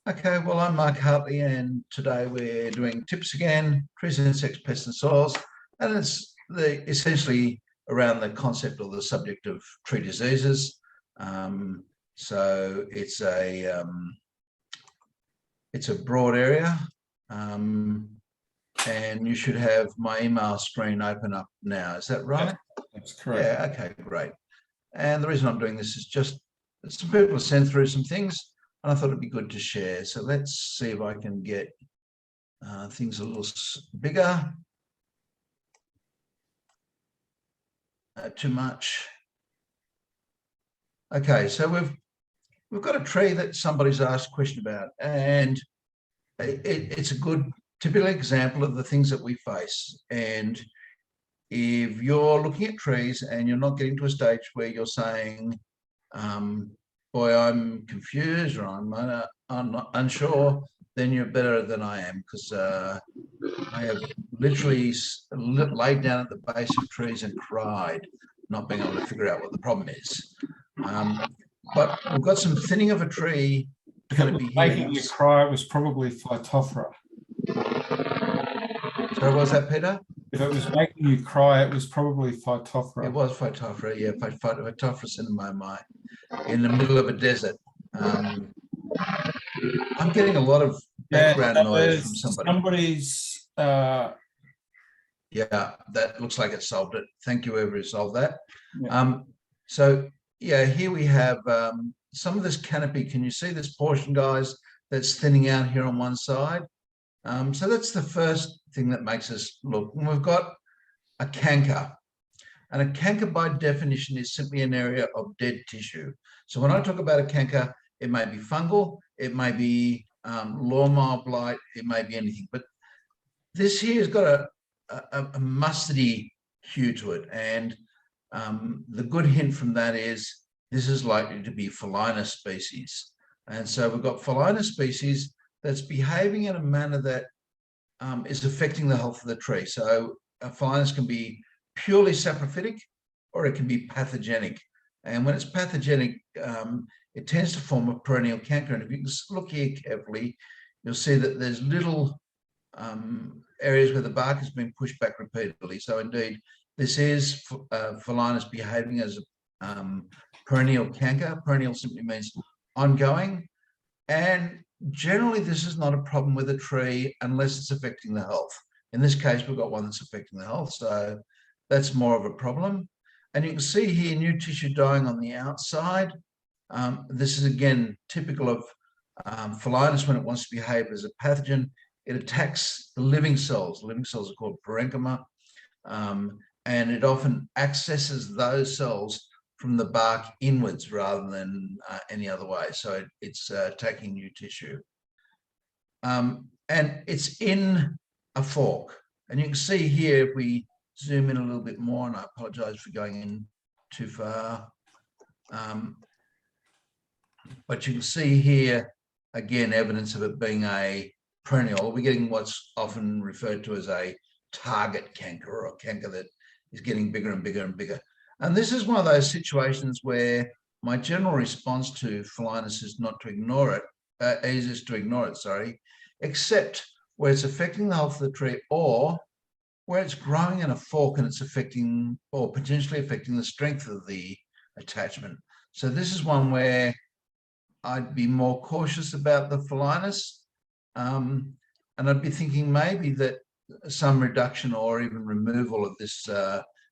Okay, well, I'm Mark Hartley, and today we're doing tips again, trees, insects, pests, and soils, and it's essentially around the concept or the subject of tree diseases. So it's a broad area, and you should have my email screen open up now. Is that right? That's correct. Yeah. Okay. Great. And the reason I'm doing this is just some people have sent through some things, and I thought it'd be good to share. So let's see if I can get things a little bigger. Too much. Okay, so we've got a tree that somebody's asked a question about, and it's a good typical example of the things that we face. And if you're looking at trees and you're not getting to a stage where you're saying, boy, I'm confused or I'm not unsure, then you're better than I am, because I have literally laid down at the base of trees and cried, not being able to figure out what the problem is. But we've got some thinning of a tree going to be making you cry. It was probably Phytophthora. So was that, Peter? If it was making you cry, it was probably Phytophthora. It was Phytophthora, yeah, Phytophthora cinnamomai in the middle of a desert. I'm getting a lot of background noise from somebody. Yeah, that looks like it solved it. Thank you, whoever solved that. Yeah. So yeah, here we have some of this canopy. Can you see this portion, guys, that's thinning out here on one side? So that's the first thing that makes us look. And we've got a canker. And a canker, by definition, is simply an area of dead tissue. So when I talk about a canker, it may be fungal, it may be lawnmower blight, it may be anything. But this here has got a mustardy hue to it. And the good hint from that is this is likely to be Phylinus species. And so we've got Phylinus species that's behaving in a manner that is affecting the health of the tree. So Phylinus can be purely saprophytic, or it can be pathogenic. And when it's pathogenic, it tends to form a perennial canker. And if you can look here carefully, you'll see that there's little areas where the bark has been pushed back repeatedly. So indeed, this is Phylinus behaving as a perennial canker. Perennial simply means ongoing. And generally, this is not a problem with a tree unless it's affecting the health. In this case, we've got one that's affecting the health, so that's more of a problem. And you can see here new tissue dying on the outside. This is, again, typical of Phylinus when it wants to behave as a pathogen. It attacks the living cells. The living cells are called parenchyma, and it often accesses those cells from the bark inwards rather than any other way. So it's taking new tissue. And it's in a fork. And you can see here, if we zoom in a little bit more, and I apologize for going in too far. But you can see here, again, evidence of it being a perennial. We're getting what's often referred to as a target canker, or a canker that is getting bigger and bigger and bigger. And this is one of those situations where my general response to Phylinus is not to ignore it, is to ignore it, except where it's affecting the health of the tree, or where it's growing in a fork and it's affecting, or potentially affecting, the strength of the attachment. So this is one where I'd be more cautious about the Phylinus, and I'd be thinking maybe that some reduction or even removal of this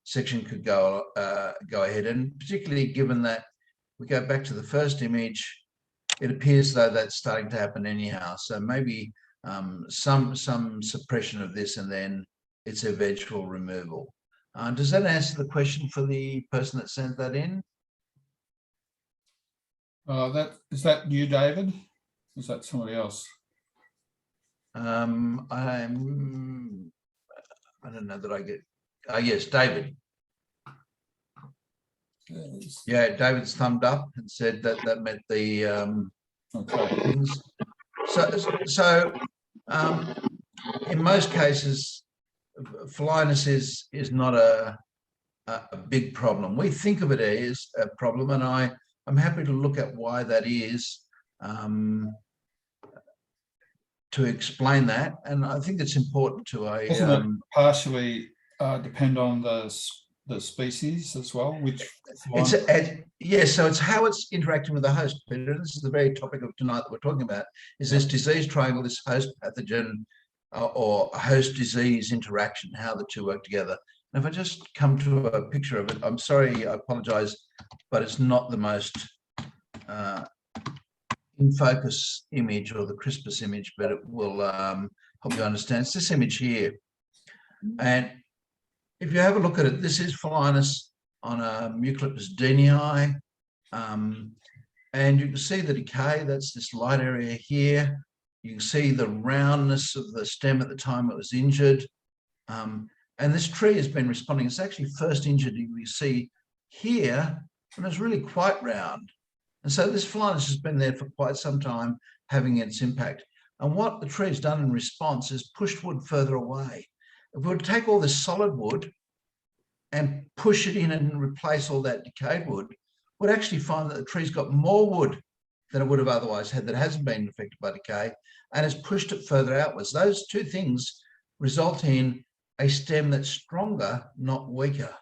section could go ahead. And particularly given that we go back to the first image, it appears though that's starting to happen anyhow. So maybe some suppression of this and then its eventual removal. Does that answer the question for the person that sent that in? Is that you, David? Is that somebody else? I don't know that I get. Yes, David. Yes. Yeah, David's thumbed up and said that meant the things. So in most cases, Phylinus is not a big problem. We think of it as a problem, and I'm happy to look at why that is. to explain that, and I think it's important to Doesn't it partially depend on the species as well? Which so it's how it's interacting with the host, Peter. This is the very topic of tonight that we're talking about, is this disease triangle, this host pathogen or host disease interaction, how the two work together. And if I just come to a picture of it, I'm sorry, I apologize, but it's not the most in focus image or the crispest image, but it will help you understand. It's this image here. And if you have a look at it, this is Phelinus on a Eucalyptus denii. And you can see the decay, that's this light area here. You can see the roundness of the stem at the time it was injured. And this tree has been responding. It's actually first injured, you see here, and it's really quite round. And so this Phelinus has been there for quite some time, having its impact. And what the tree has done in response is pushed wood further away. If we were to take all this solid wood and push it in and replace all that decayed wood, we'd actually find that the tree's got more wood than it would have otherwise had that hasn't been affected by decay and has pushed it further outwards. Those two things result in a stem that's stronger, not weaker.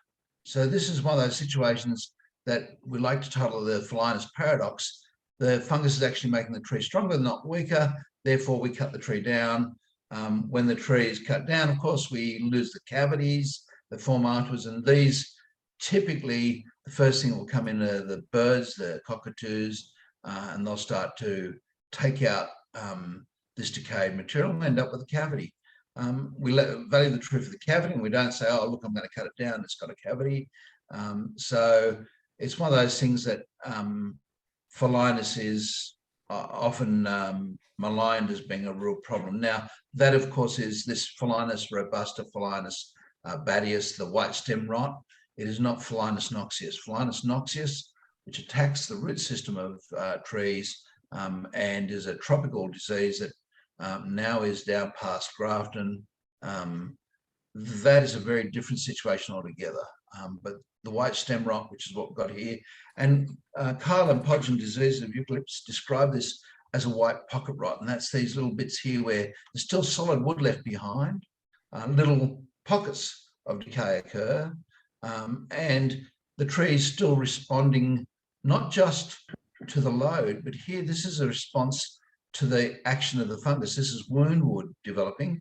So this is one of those situations that we like to title the Phelinus paradox. The fungus is actually making the tree stronger, not weaker. Therefore, we cut the tree down. When the tree is cut down, of course, we lose the cavities that form afterwards. And these typically, the first thing that will come in are the birds, the cockatoos, and they'll start to take out this decayed material and end up with a cavity. We value the tree for the cavity, and we don't say, oh, look, I'm going to cut it down, it's got a cavity. So it's one of those things that Phelinus is often maligned as being a real problem. Now, that, of course, is this Phelinus robusta, Phelinus badius, the white stem rot. It is not Phelinus noxious. Phelinus noxious, which attacks the root system of trees and is a tropical disease that now is down past Grafton. That is a very different situation altogether. But the white stem rot, which is what we've got here, and Kyle and Podgen disease of eucalyptus describe this as a white pocket rot, and that's these little bits here where there's still solid wood left behind, little pockets of decay occur, and the tree is still responding not just to the load, but here this is a response to the action of the fungus. This is wound wood developing,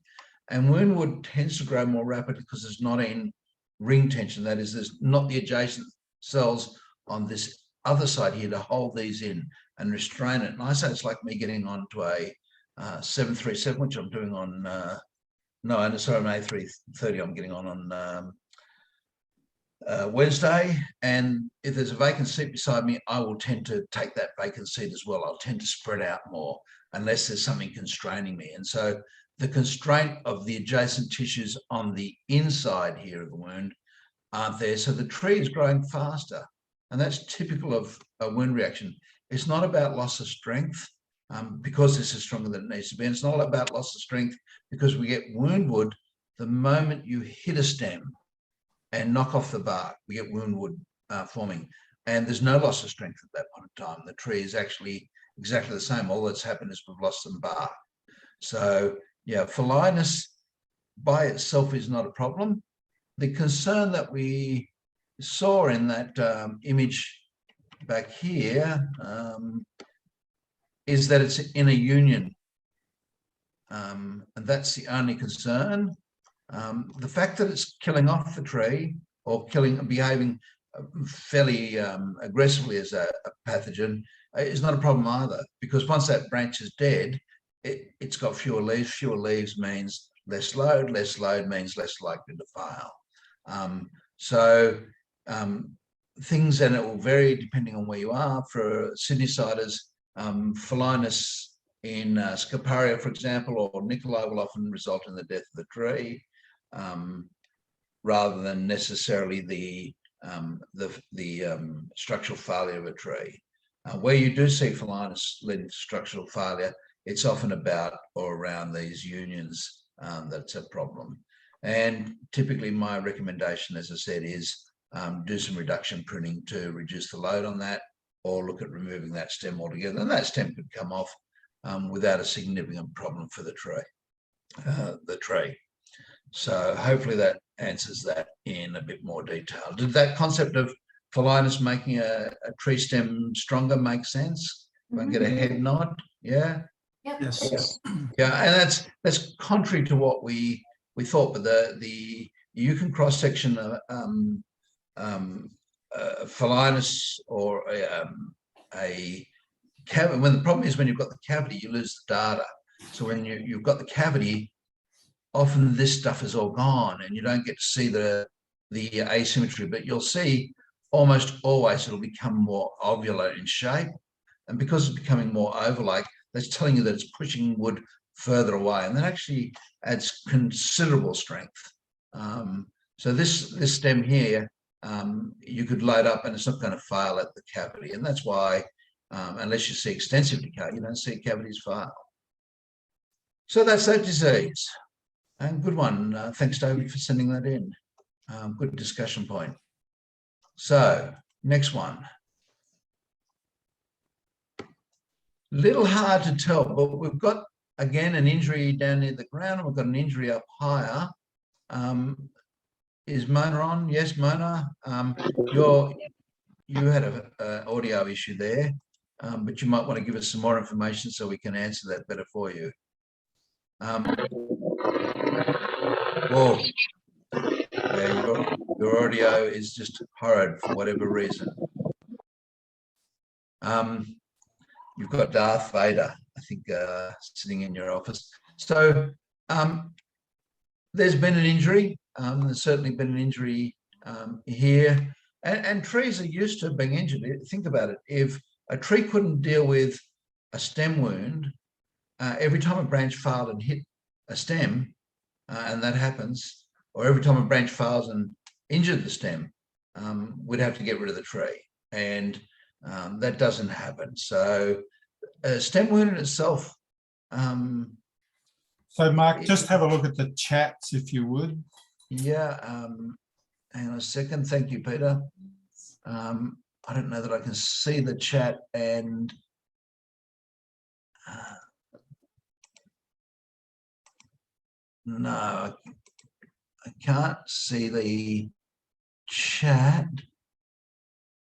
and wound wood tends to grow more rapidly because it's not in ring tension. That is, there's not the adjacent cells on this other side here to hold these in and restrain it. And I say it's like me getting onto a 737, which I'm doing on, an A330 I'm getting on Wednesday. And if there's a vacant seat beside me, I will tend to take that vacant seat as well. I'll tend to spread out more unless there's something constraining me. And so the constraint of the adjacent tissues on the inside here of the wound aren't there. So the tree is growing faster. And that's typical of a wound reaction. It's not about loss of strength because this is stronger than it needs to be. And it's not about loss of strength because we get wound wood the moment you hit a stem and knock off the bark. We get wound wood forming. And there's no loss of strength at that point in time. The tree is actually exactly the same. All that's happened is we've lost some bark. So, yeah, Phelinus by itself is not a problem. The concern that we saw in that image back here is that it's in a union. And that's the only concern. The fact that it's killing off the tree or behaving fairly aggressively as a pathogen is not a problem either, because once that branch is dead, it's got fewer leaves. Fewer leaves means less load means less likely to fail. Things, and it will vary depending on where you are. For Sydney-siders, Phelinus in Scoparia, for example, or Nicolai will often result in the death of the tree, rather than necessarily the structural failure of a tree. Where you do see Phelinus leading to structural failure, it's often about or around these unions that's a problem. And typically my recommendation, as I said, is do some reduction pruning to reduce the load on that, or look at removing that stem altogether. And that stem could come off without a significant problem for the tree. So hopefully that answers that in a bit more detail. Did that concept of Phalaenus making a tree stem stronger make sense? If I can get a head nod, yeah? Yep. Yes. Yeah, and that's contrary to what we thought, but you can cross section Phalaenus or a cavity. When the problem is when you've got the cavity, you lose the data. So when you've got the cavity, often this stuff is all gone, and you don't get to see the asymmetry. But you'll see almost always it'll become more ovular in shape, and because it's becoming more oval-like, that's telling you that it's pushing wood further away, and that actually adds considerable strength. So this stem here, you could load up and it's not going to fail at the cavity, and that's why, unless you see extensive decay, you don't see cavities fail. So that's that disease, and good one. Thanks, David, for sending that in. Good discussion point. So next one. Little hard to tell, but we've got again an injury down near the ground, and we've got an injury up higher. Is Mona on? Yes, Mona. You had an audio issue there, but you might want to give us some more information so we can answer that better for you. Well, yeah, your audio is just horrid for whatever reason. You've got Darth Vader, I think, sitting in your office. So there's been an injury. There's certainly been an injury here. And trees are used to being injured. Think about it. If a tree couldn't deal with a stem wound, every time a branch failed and hit a stem, and that happens, or every time a branch fails and injured the stem, we'd have to get rid of the tree. And that doesn't happen. So a stem wound in itself. So Mark, just have a look at the chats if you would. Yeah, hang on a second. Thank you, Peter. I don't know that I can see the chat, and no, I can't see the chat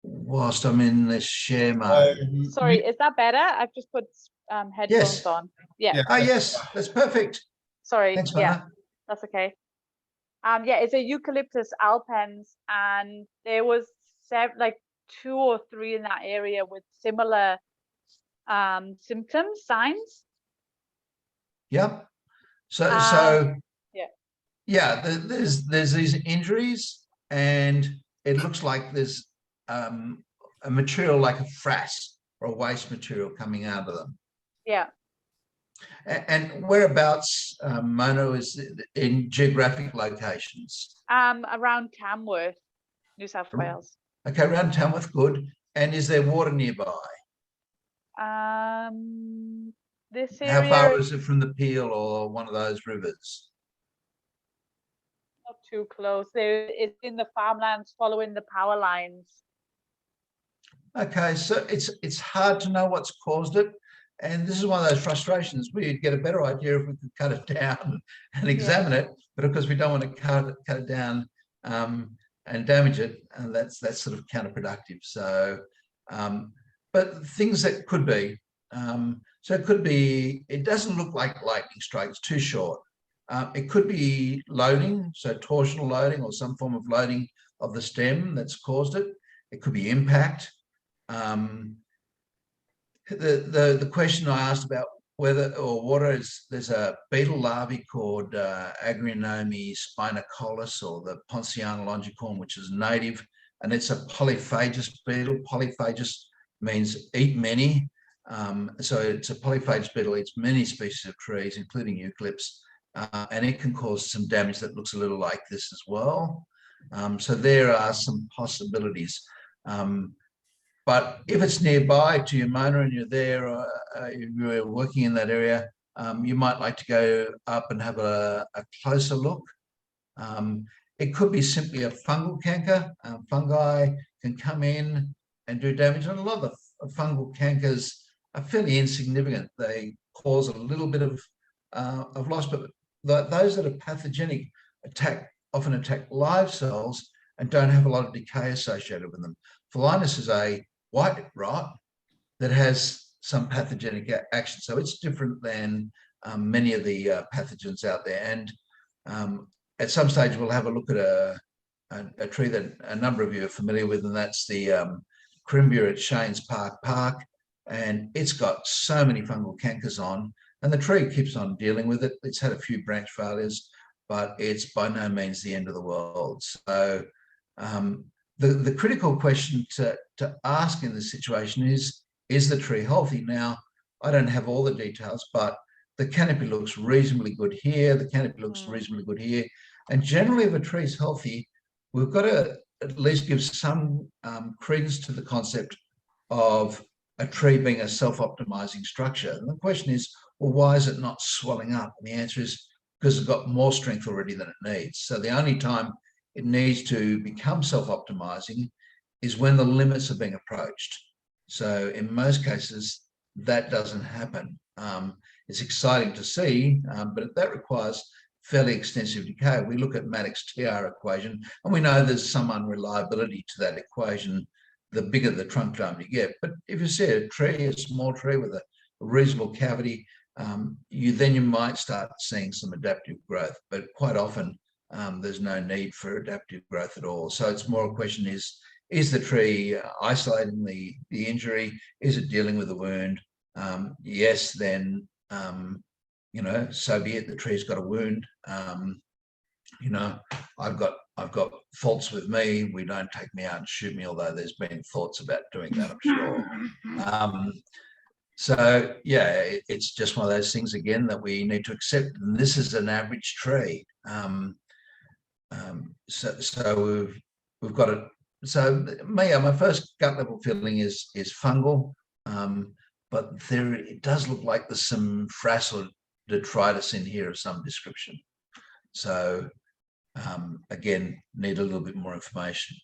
whilst I'm in this share mode. Sorry, is that better? I've just put headphones Yes. on. Yeah. Oh, yes, that's perfect. Sorry. Thanks, yeah, Mona. that's okay. Yeah, it's a Eucalyptus albens, and there was like 2 or 3 in that area with similar symptoms, signs. Yep. So yeah, there's these injuries, and it looks like there's a material like a frass or a waste material coming out of them. Yeah. And whereabouts, Mona, is in geographic locations? Around Tamworth, New South Wales. Okay, around Tamworth, good. And is there water nearby? This area. How far is it from the Peel or one of those rivers? Not too close. It's in the farmlands following the power lines. Okay, so it's hard to know what's caused it. And this is one of those frustrations. We'd get a better idea if we could cut it down and examine it, but of course we don't want to cut it down and damage it, and that's sort of counterproductive. So, but things that could be, so it could be, it doesn't look like lightning strike, it's too short. It could be loading, so torsional loading or some form of loading of the stem that's caused it. It could be impact. The question I asked about whether or water is, there's a beetle larvae called Agrinomys spinacollis, or the Ponciana longicorn, which is native, and it's a polyphagous beetle. Polyphagous means eat many. So it's a polyphagous beetle, eats many species of trees, including eucalypts, and it can cause some damage that looks a little like this as well. So there are some possibilities. But if it's nearby to you, Mona, and you're there, if you're working in that area, you might like to go up and have a closer look. It could be simply a fungal canker. Fungi can come in and do damage. And a lot of the fungal cankers are fairly insignificant. They cause a little bit of loss, but those that are pathogenic often attack live cells and don't have a lot of decay associated with them. Phalaenus is a white rot that has some pathogenic action, so it's different than many of the pathogens out there. And at some stage, we'll have a look at a tree that a number of you are familiar with, and that's the Crimbia at Shanes Park. And it's got so many fungal cankers on, and the tree keeps on dealing with it. It's had a few branch failures, but it's by no means the end of the world. So the critical question to ask in this situation is the tree healthy? Now, I don't have all the details, but the canopy looks reasonably good here. The canopy looks reasonably good here. And generally, if a tree is healthy, we've got to at least give some credence to the concept of a tree being a self-optimizing structure. And the question is, well, why is it not swelling up? And the answer is because it's got more strength already than it needs. So the only time it needs to become self-optimizing is when the limits are being approached. So in most cases, that doesn't happen. It's exciting to see, but that requires fairly extensive decay. We look at Maddox's TR equation, and we know there's some unreliability to that equation the bigger the trunk dome you get. But if you see a small tree with a reasonable cavity, you might start seeing some adaptive growth. But quite often, there's no need for adaptive growth at all. So it's more a question is the tree isolating the injury? Is it dealing with the wound? Yes, then, so be it. The tree's got a wound. I've got faults with me. We don't take me out and shoot me, although there's been thoughts about doing that, I'm sure. So yeah, it's just one of those things again that we need to accept. And this is an average tree. So we've got it. So my first gut level feeling is fungal, but it does look like there's some frassel detritus in here of some description. So again, need a little bit more information.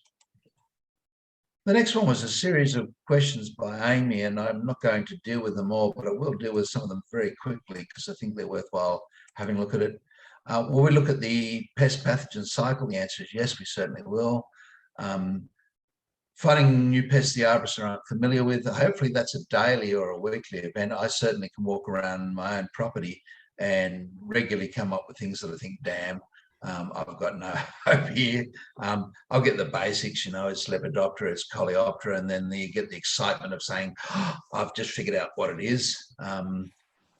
The next one was a series of questions by Amy, and I'm not going to deal with them all, but I will deal with some of them very quickly because I think they're worthwhile having a look at it. Will we look at the pest pathogen cycle? The answer is yes, we certainly will. Finding new pests the arborists aren't familiar with, hopefully that's a daily or a weekly event. I certainly can walk around my own property and regularly come up with things that I think, damn, I've got no hope here. I'll get the basics, it's Lepidoptera, it's Coleoptera, and then you get the excitement of saying, oh, I've just figured out what it is.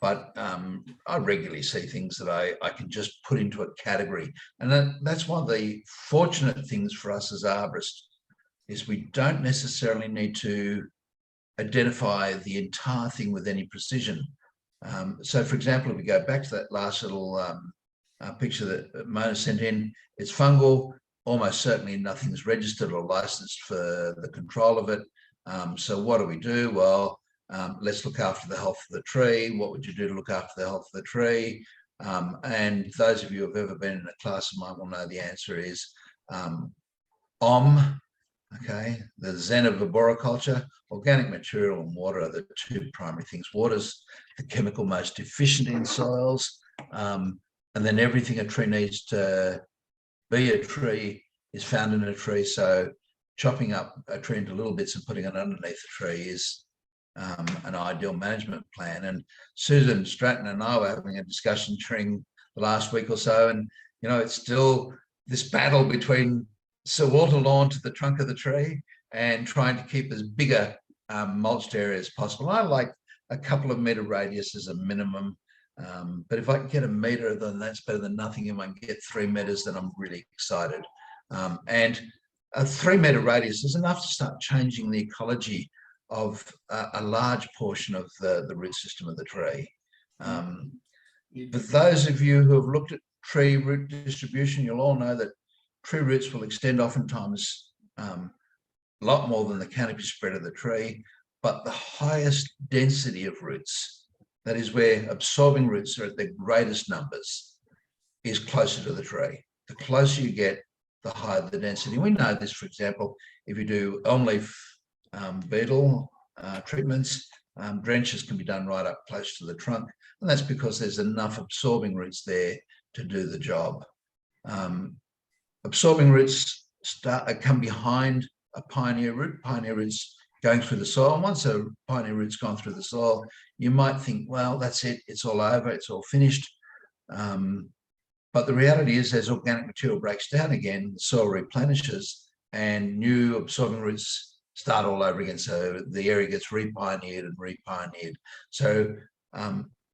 But I regularly see things that I can just put into a category. And that's one of the fortunate things for us as arborists is we don't necessarily need to identify the entire thing with any precision. So for example, if we go back to that last little picture that Mona sent in, it's fungal. Almost certainly nothing's registered or licensed for the control of it. So what do? Well, let's look after the health of the tree. What would you do to look after the health of the tree? And those of you who have ever been in a class of mine will know the answer is okay, the Zen of arboriculture. Organic material and water are the two primary things. Water's the chemical most efficient in soils. And then everything a tree needs to be a tree is found in a tree. So chopping up a tree into little bits and putting it underneath the tree is an ideal management plan. And Susan Stratton and I were having a discussion during the last week or so, and it's still this battle between Sir Walter lawn to the trunk of the tree and trying to keep as big a mulched area as possible. I like a couple of meter radius as a minimum, but if I can get a meter, then that's better than nothing. If I can get 3 meters, then I'm really excited. And a 3 meter radius is enough to start changing the ecology of a large portion of the root system of the tree. For those of you who have looked at tree root distribution, you'll all know that tree roots will extend oftentimes a lot more than the canopy spread of the tree, but the highest density of roots, that is where absorbing roots are at their greatest numbers, is closer to the tree. The closer you get, the higher the density. We know this, for example, if you do elm leaf beetle treatments, Drenches can be done right up close to the trunk, and that's because there's enough absorbing roots there to do the job. Absorbing roots come behind a pioneer root. Pioneer roots going through the soil. And once a pioneer root's gone through the soil, you might think, well, that's it. It's all over. It's all finished. But the reality is, as organic material breaks down again, the soil replenishes and new absorbing roots start all over again. So the area gets repioneered and repioneered. So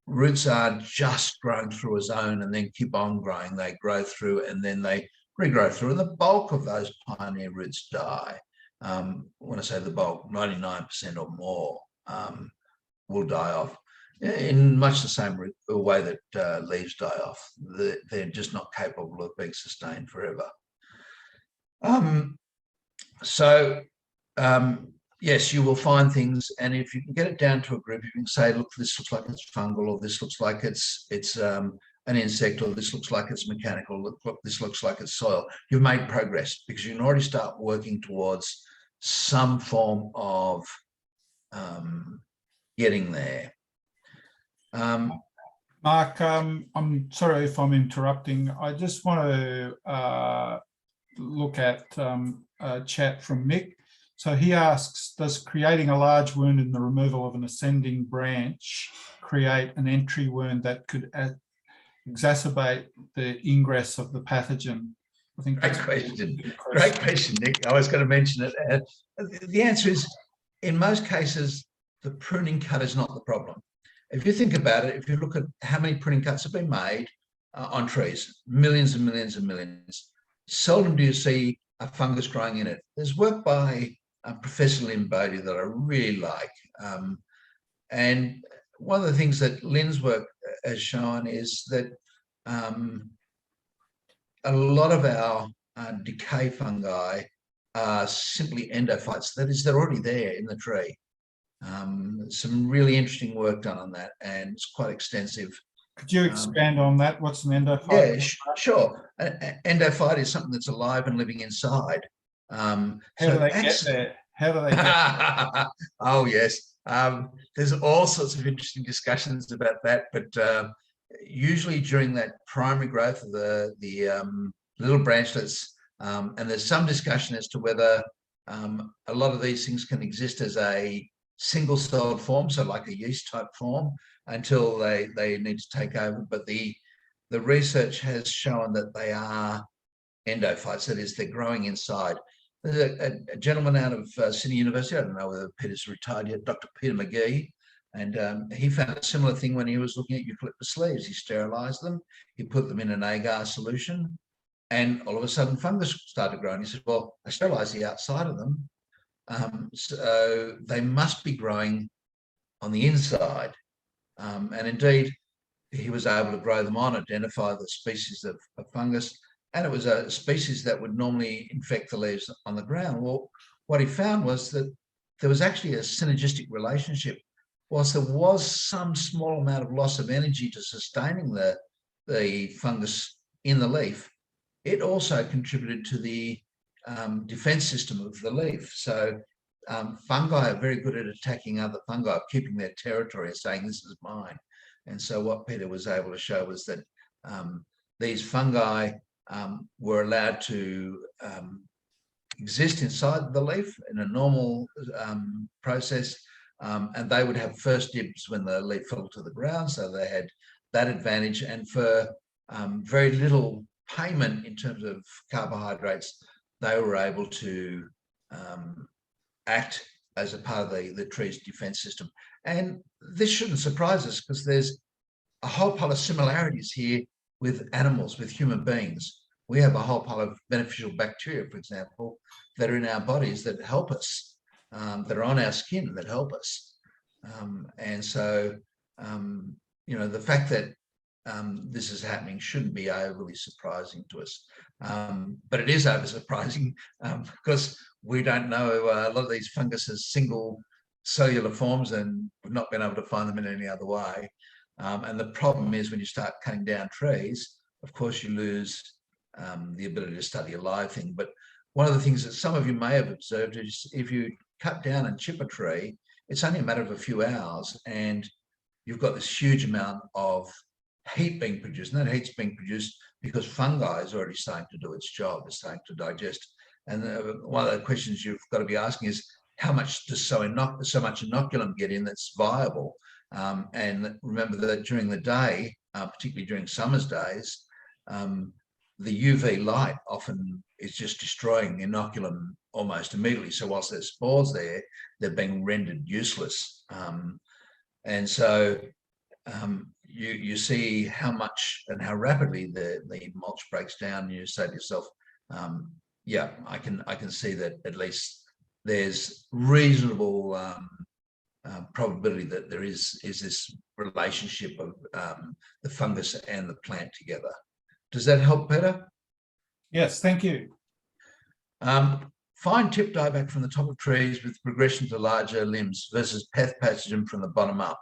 roots aren't just growing through a zone and then keep on growing. They grow through and then they regrow through. And the bulk of those pioneer roots die. When I say the bulk, 99% or more will die off in much the same way that leaves die off. They're just not capable of being sustained forever. Yes, you will find things, and if you can get it down to a group, you can say, look, this looks like it's fungal, or this looks like it's an insect, or this looks like it's mechanical, look, this looks like it's soil. You've made progress because you can already start working towards some form of getting there. Mark, I'm sorry if I'm interrupting. I just want to look at a chat from Mick. So he asks, does creating a large wound in the removal of an ascending branch create an entry wound that could exacerbate the ingress of the pathogen? I think great question. Great question, Nick. I was going to mention it. The answer is, in most cases, the pruning cut is not the problem. If you think about it, if you look at how many pruning cuts have been made on trees, millions and millions and millions, seldom do you see a fungus growing in it. There's work by Professor Lynn Bodie that I really like. And one of the things that Lynn's work has shown is that a lot of our decay fungi are simply endophytes. That is, they're already there in the tree. Some really interesting work done on that, and it's quite extensive. Could you expand on that? What's an endophyte? Yeah, sure. Endophyte is something that's alive and living inside. How do they get there? How do they get there? Oh, yes. There's all sorts of interesting discussions about that, but usually during that primary growth of the little branchlets, and there's some discussion as to whether a lot of these things can exist as a single-celled form, so like a yeast-type form, until they need to take over. But the research has shown that they are endophytes, that is, they're growing inside. There's a gentleman out of Sydney University, I don't know whether Peter's retired yet, Dr. Peter McGee, and he found a similar thing when he was looking at eucalyptus leaves. He sterilised them, he put them in an agar solution, and all of a sudden fungus started growing. He said, well, I sterilised the outside of them, so they must be growing on the inside. And indeed, he was able to grow them on, identify the species of fungus, and it was a species that would normally infect the leaves on the ground. Well, what he found was that there was actually a synergistic relationship. Whilst there was some small amount of loss of energy to sustaining the fungus in the leaf, it also contributed to the defense system of the leaf. So fungi are very good at attacking other fungi, keeping their territory and saying, this is mine. And so what Peter was able to show was that these fungi were allowed to exist inside the leaf in a normal process, and they would have first dibs when the leaf fell to the ground, so they had that advantage. And for very little payment in terms of carbohydrates, they were able to act as a part of the tree's defense system. And this shouldn't surprise us, because there's a whole pile of similarities here with animals, with human beings. We have a whole pile of beneficial bacteria, for example, that are in our bodies that help us, that are on our skin that help us. And so, you know, the fact that this is happening shouldn't be overly surprising to us. But it is over surprising because we don't know a lot of these fungus as single cellular forms, and we've not been able to find them in any other way. And the problem is, when you start cutting down trees, of course, you lose the ability to study a live thing. But one of the things that some of you may have observed is, if you cut down and chip a tree, it's only a matter of a few hours, and you've got this huge amount of heat being produced. And that heat's being produced because fungi is already starting to do its job. It's starting to digest. And one of the questions you've got to be asking is, how much does so much inoculum get in that's viable? And remember that during the day, particularly during summer's days, the UV light often is just destroying the inoculum almost immediately. So whilst there's spores there, they're being rendered useless. And so you see how much and how rapidly the mulch breaks down. You say to yourself, yeah, I can see that at least there's reasonable probability that there is this relationship of the fungus and the plant together. Does that help, Peter? Yes, thank you. Find tip dieback from the top of trees with progression to larger limbs versus pest pathogen from the bottom up.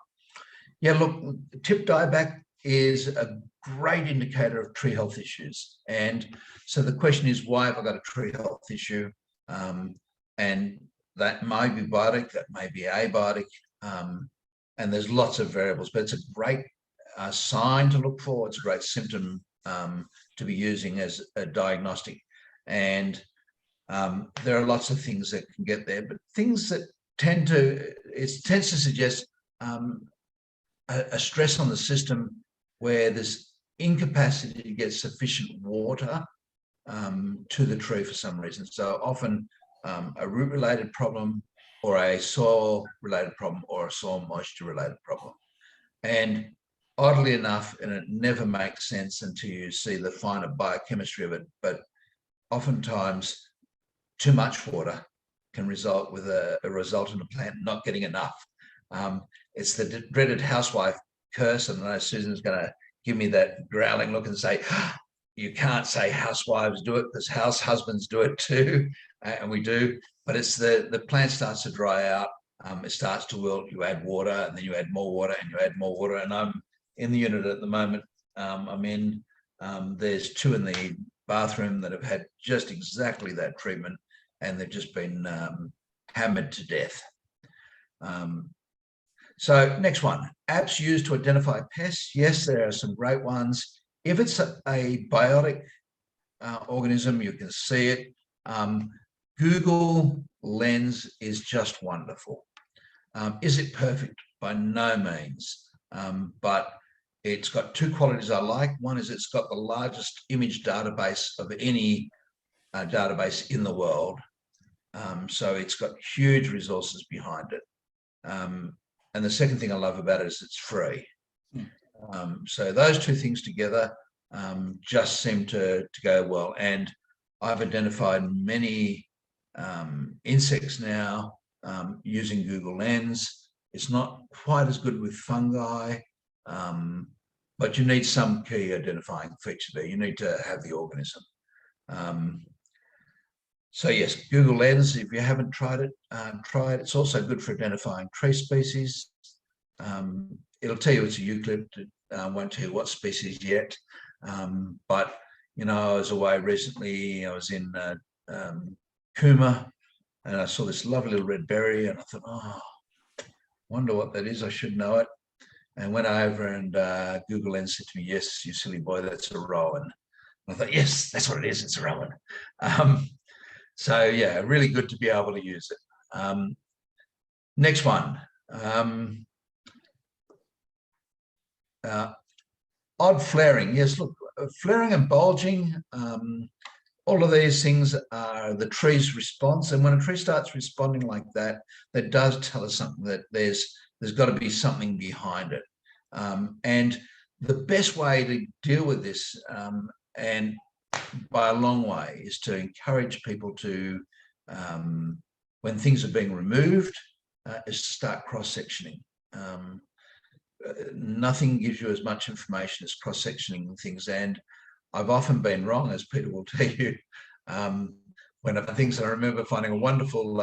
Yeah, look, tip dieback is a great indicator of tree health issues. And so the question is, why have I got a tree health issue? And that may be biotic, that may be abiotic, and there's lots of variables, but it's a great sign to look for. It's a great symptom to be using as a diagnostic. And there are lots of things that can get there, but things that tends to suggest a stress on the system where there's incapacity to get sufficient water to the tree for some reason. So often a root-related problem, or a soil-related problem, or a soil moisture-related problem. And oddly enough, and it never makes sense until you see the finer biochemistry of it, but oftentimes too much water can result with a resultant plant not getting enough. It's the dreaded housewife curse, and I know Susan's going to give me that growling look and say, you can't say housewives do it, because house husbands do it too, and we do. But it's the plant starts to dry out, it starts to wilt, you add water, and then you add more water, and you add more water. And I'm in the unit at the moment. There's 2 in the bathroom that have had just exactly that treatment, and they've just been hammered to death. So next one, apps used to identify pests. Yes, there are some great ones. If it's a biotic organism, you can see it. Google Lens is just wonderful. Is it perfect? By no means. But it's got 2 qualities I like. One is it's got the largest image database of any database in the world. So it's got huge resources behind it. And the second thing I love about it is it's free. So those 2 things together just seem to go well. And I've identified many insects now using Google Lens. It's not quite as good with fungi, but you need some key identifying feature there. You need to have the organism. So yes, Google Lens, if you haven't tried it, try it. It's also good for identifying tree species. It'll tell you it's a eucalypt. It won't tell you what species yet. But, you know, I was away recently. I was in Cooma, and I saw this lovely little red berry, and I thought, oh, wonder what that is. I should know it. And went over, and Google Lens said to me, yes, you silly boy, that's a rowan. And I thought, yes, that's what it is. It's a rowan. So yeah, really good to be able to use it. Next one. Odd flaring. Yes, look, flaring and bulging, all of these things are the tree's response. And when a tree starts responding like that, that does tell us something, that there's got to be something behind it. And the best way to deal with this, and by a long way, is to encourage people to, when things are being removed, is to start cross-sectioning. Nothing gives you as much information as cross-sectioning things. And I've often been wrong, as Peter will tell you, when I've things. I remember finding a wonderful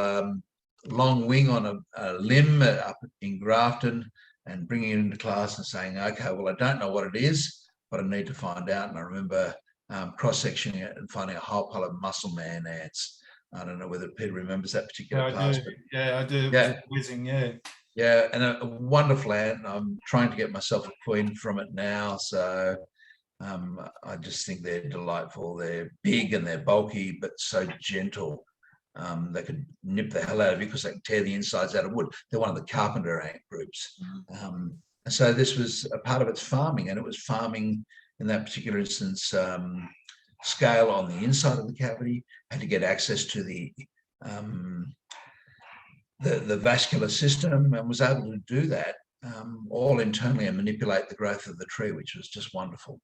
long wing on a limb up in Grafton and bringing it into class and saying, okay, well, I don't know what it is, but I need to find out. And I remember cross-sectioning it and finding a whole pile of muscle man ants. I don't know whether Peter remembers that Yeah, particular I pass. do. But Yeah, I do. It Yeah. was amazing. Yeah. yeah, and a wonderful ant. I'm trying to get myself a queen from it now. So I just think they're delightful. They're big and they're bulky, but so gentle. They could nip the hell out of you because they can tear the insides out of wood. They're one of the carpenter ant groups. And so this was a part of its farming, and it was farming in that particular instance, scale on the inside of the cavity, had to get access to the vascular system, and was able to do that all internally and manipulate the growth of the tree, which was just wonderful.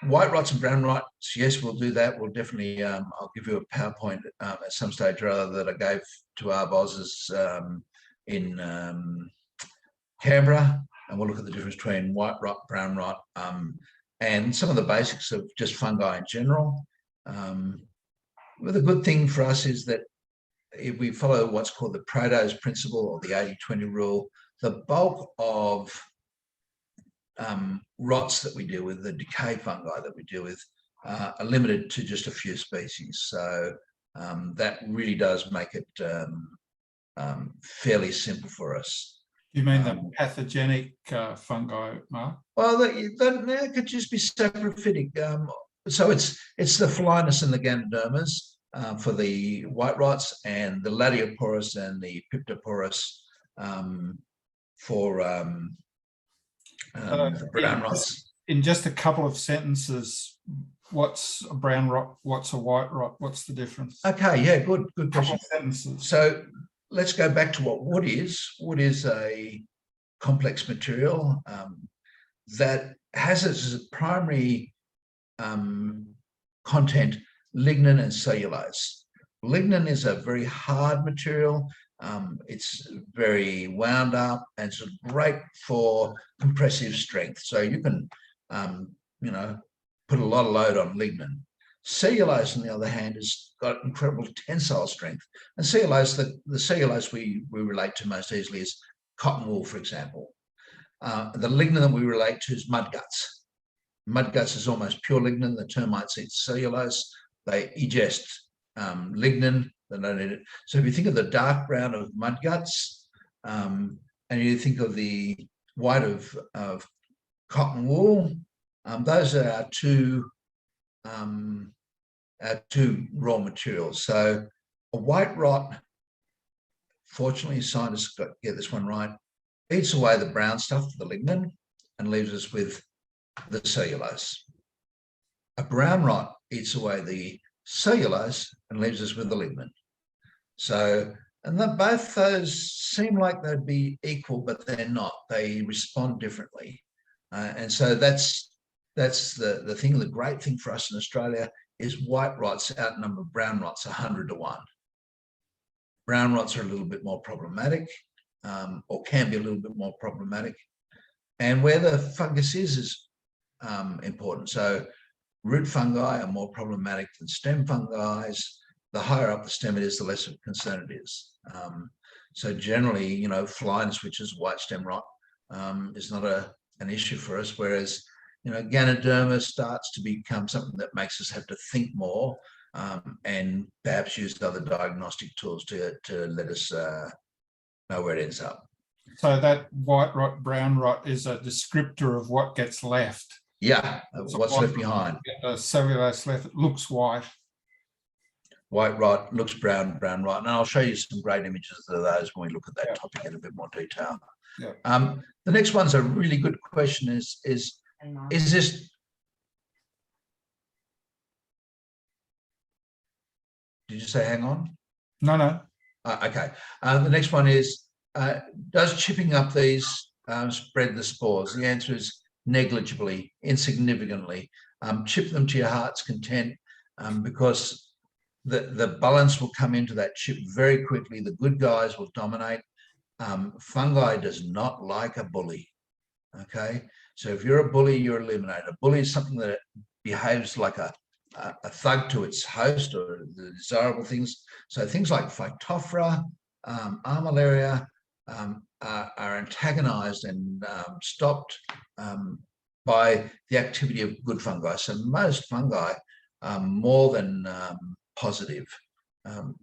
White rots and brown rots, yes, we'll do that. We'll definitely, I'll give you a PowerPoint at some stage or other that I gave to our bosses in Canberra, and we'll look at the difference between white rot, brown rot, and some of the basics of just fungi in general. Well, the good thing for us is that if we follow what's called the Prognosis principle or the 80-20 rule, the bulk of rots that we deal with, the decay fungi that we deal with, are limited to just a few species. So that really does make it fairly simple for us. You mean the pathogenic fungi, Mark? Well, that could just be saprophytic. So it's the Phlinus and the Ganodermas for the white rots, and the Ladioporus and the Piptoporus for the brown rots. In just a couple of sentences, what's a brown rot? What's a white rot? What's the difference? Okay, yeah, good question. Sentences. So let's go back to what wood is. Wood is a complex material that has as a primary content lignin and cellulose. Lignin is a very hard material. It's very wound up, and it's great for compressive strength. So you can, put a lot of load on lignin. Cellulose, on the other hand, has got incredible tensile strength. And cellulose, the cellulose we relate to most easily is cotton wool, for example. The lignin that we relate to is mud guts. Mud guts is almost pure lignin. The termites eat cellulose. They ingest lignin. They don't eat it. So if you think of the dark brown of mud guts, and you think of the white of cotton wool, those are our two raw materials. So a white rot, fortunately, scientists get this one right, eats away the brown stuff, the lignin, and leaves us with the cellulose. A brown rot eats away the cellulose and leaves us with the lignin. So, and both those seem like they'd be equal, but they're not. They respond differently. And so that's the thing. The great thing for us in Australia is white rots outnumber brown rots 100 to 1. Brown rots are a little bit more problematic, or can be a little bit more problematic. And where the fungus is important. So root fungi are more problematic than stem fungi. The higher up the stem it is, the less of a concern it is. So generally, Phlinus, which is white stem rot, is not an issue for us, whereas Ganoderma starts to become something that makes us have to think more, and perhaps use other diagnostic tools to let us know where it ends up. So that white rot, brown rot is a descriptor of what gets left. Yeah, what's left behind. The cellulose left, it looks white. White rot looks brown, brown rot. And I'll show you some great images of those when we look at that topic in a bit more detail. Yeah. The next one's a really good question is this, did you say hang on? No. Okay. The next one is, does chipping up these spread the spores? The answer is negligibly, insignificantly. Chip them to your heart's content, because the balance will come into that chip very quickly. The good guys will dominate. Fungi does not like a bully. Okay, so if you're a bully, you're eliminated. A bully is something that behaves like a thug to its host, or the desirable things. So things like Phytophthora, Armillaria are antagonized and stopped by the activity of good fungi. So most fungi more than positive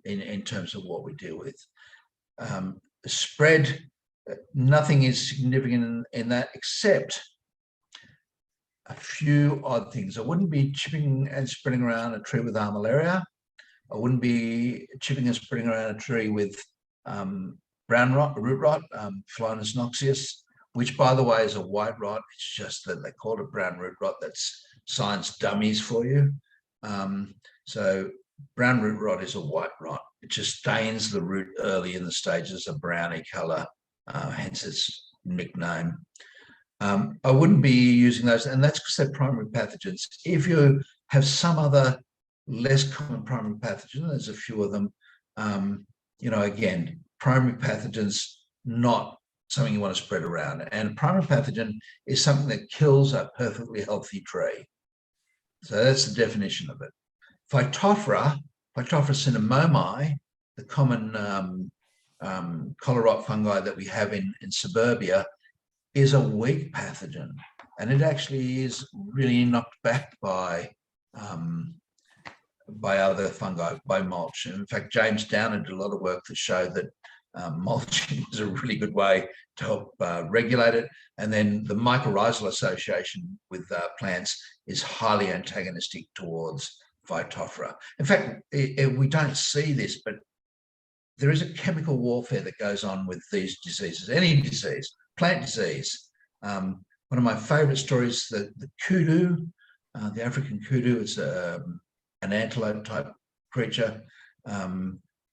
in terms of what we deal with. Spread, nothing is significant in that except a few odd things. I wouldn't be chipping and spreading around a tree with armillaria. I wouldn't be chipping and spreading around a tree with brown rot, root rot, Philonus noxious, which, by the way, is a white rot. It's just that they call it brown root rot. That's science dummies for you. So brown root rot is a white rot. It just stains the root early in the stages of browny colour, hence its nickname. I wouldn't be using those, and that's because they're primary pathogens. If you have some other less common primary pathogen, there's a few of them, again, primary pathogens, not something you want to spread around. And a primary pathogen is something that kills a perfectly healthy tree. So that's the definition of it. Phytophthora cinnamomi, the common collar rot fungi that we have in suburbia, is a weak pathogen, and it actually is really knocked back by other fungi, by mulch. In fact, James Downer did a lot of work that showed that mulching is a really good way to help regulate it. And then the mycorrhizal association with plants is highly antagonistic towards Phytophthora. In fact, we don't see this, but there is a chemical warfare that goes on with these diseases, any disease, plant disease. One of my favourite stories, the kudu, the African kudu, is an antelope-type creature. A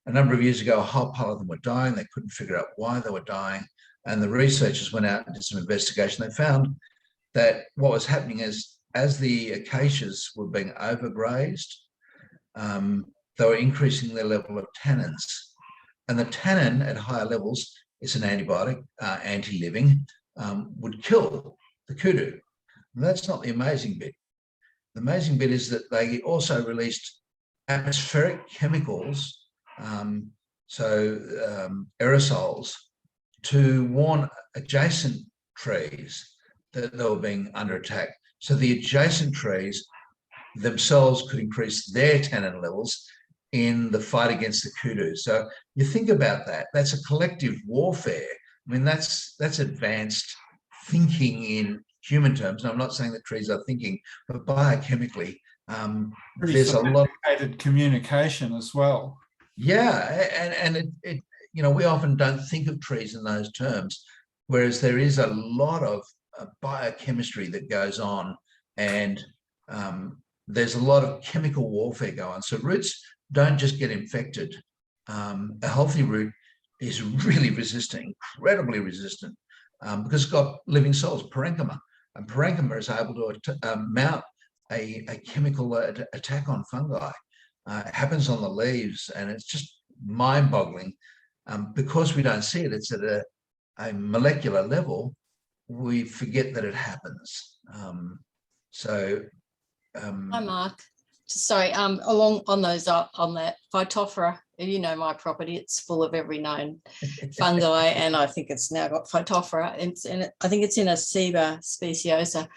number of years ago, a whole pile of them were dying. They couldn't figure out why they were dying. And the researchers went out and did some investigation. They found that what was happening is, as the acacias were being overgrazed, they were increasing their level of tannins. And the tannin at higher levels is an antibiotic, anti-living, would kill the kudu. And that's not the amazing bit. The amazing bit is that they also released atmospheric chemicals, aerosols, to warn adjacent trees that they were being under attack. So the adjacent trees themselves could increase their tannin levels in the fight against the kudu. So you think about that. That's a collective warfare. I mean, that's advanced thinking in human terms. And I'm not saying that trees are thinking, but biochemically, there's a lot Yeah, and it we often don't think of trees in those terms, whereas there is a lot of biochemistry that goes on, and there's a lot of chemical warfare going on. So roots don't just get infected. A healthy root is really resistant, incredibly resistant, because it's got living cells, parenchyma, and parenchyma is able to mount a chemical attack on fungi. It happens on the leaves, and it's just mind-boggling. Because we don't see it, it's at a molecular level, we forget that it happens. Hi, Mark. Sorry, along on that Phytophthora, you know my property, it's full of every known fungi, and I think it's now got Phytophthora. I think it's in a Ceiba speciosa.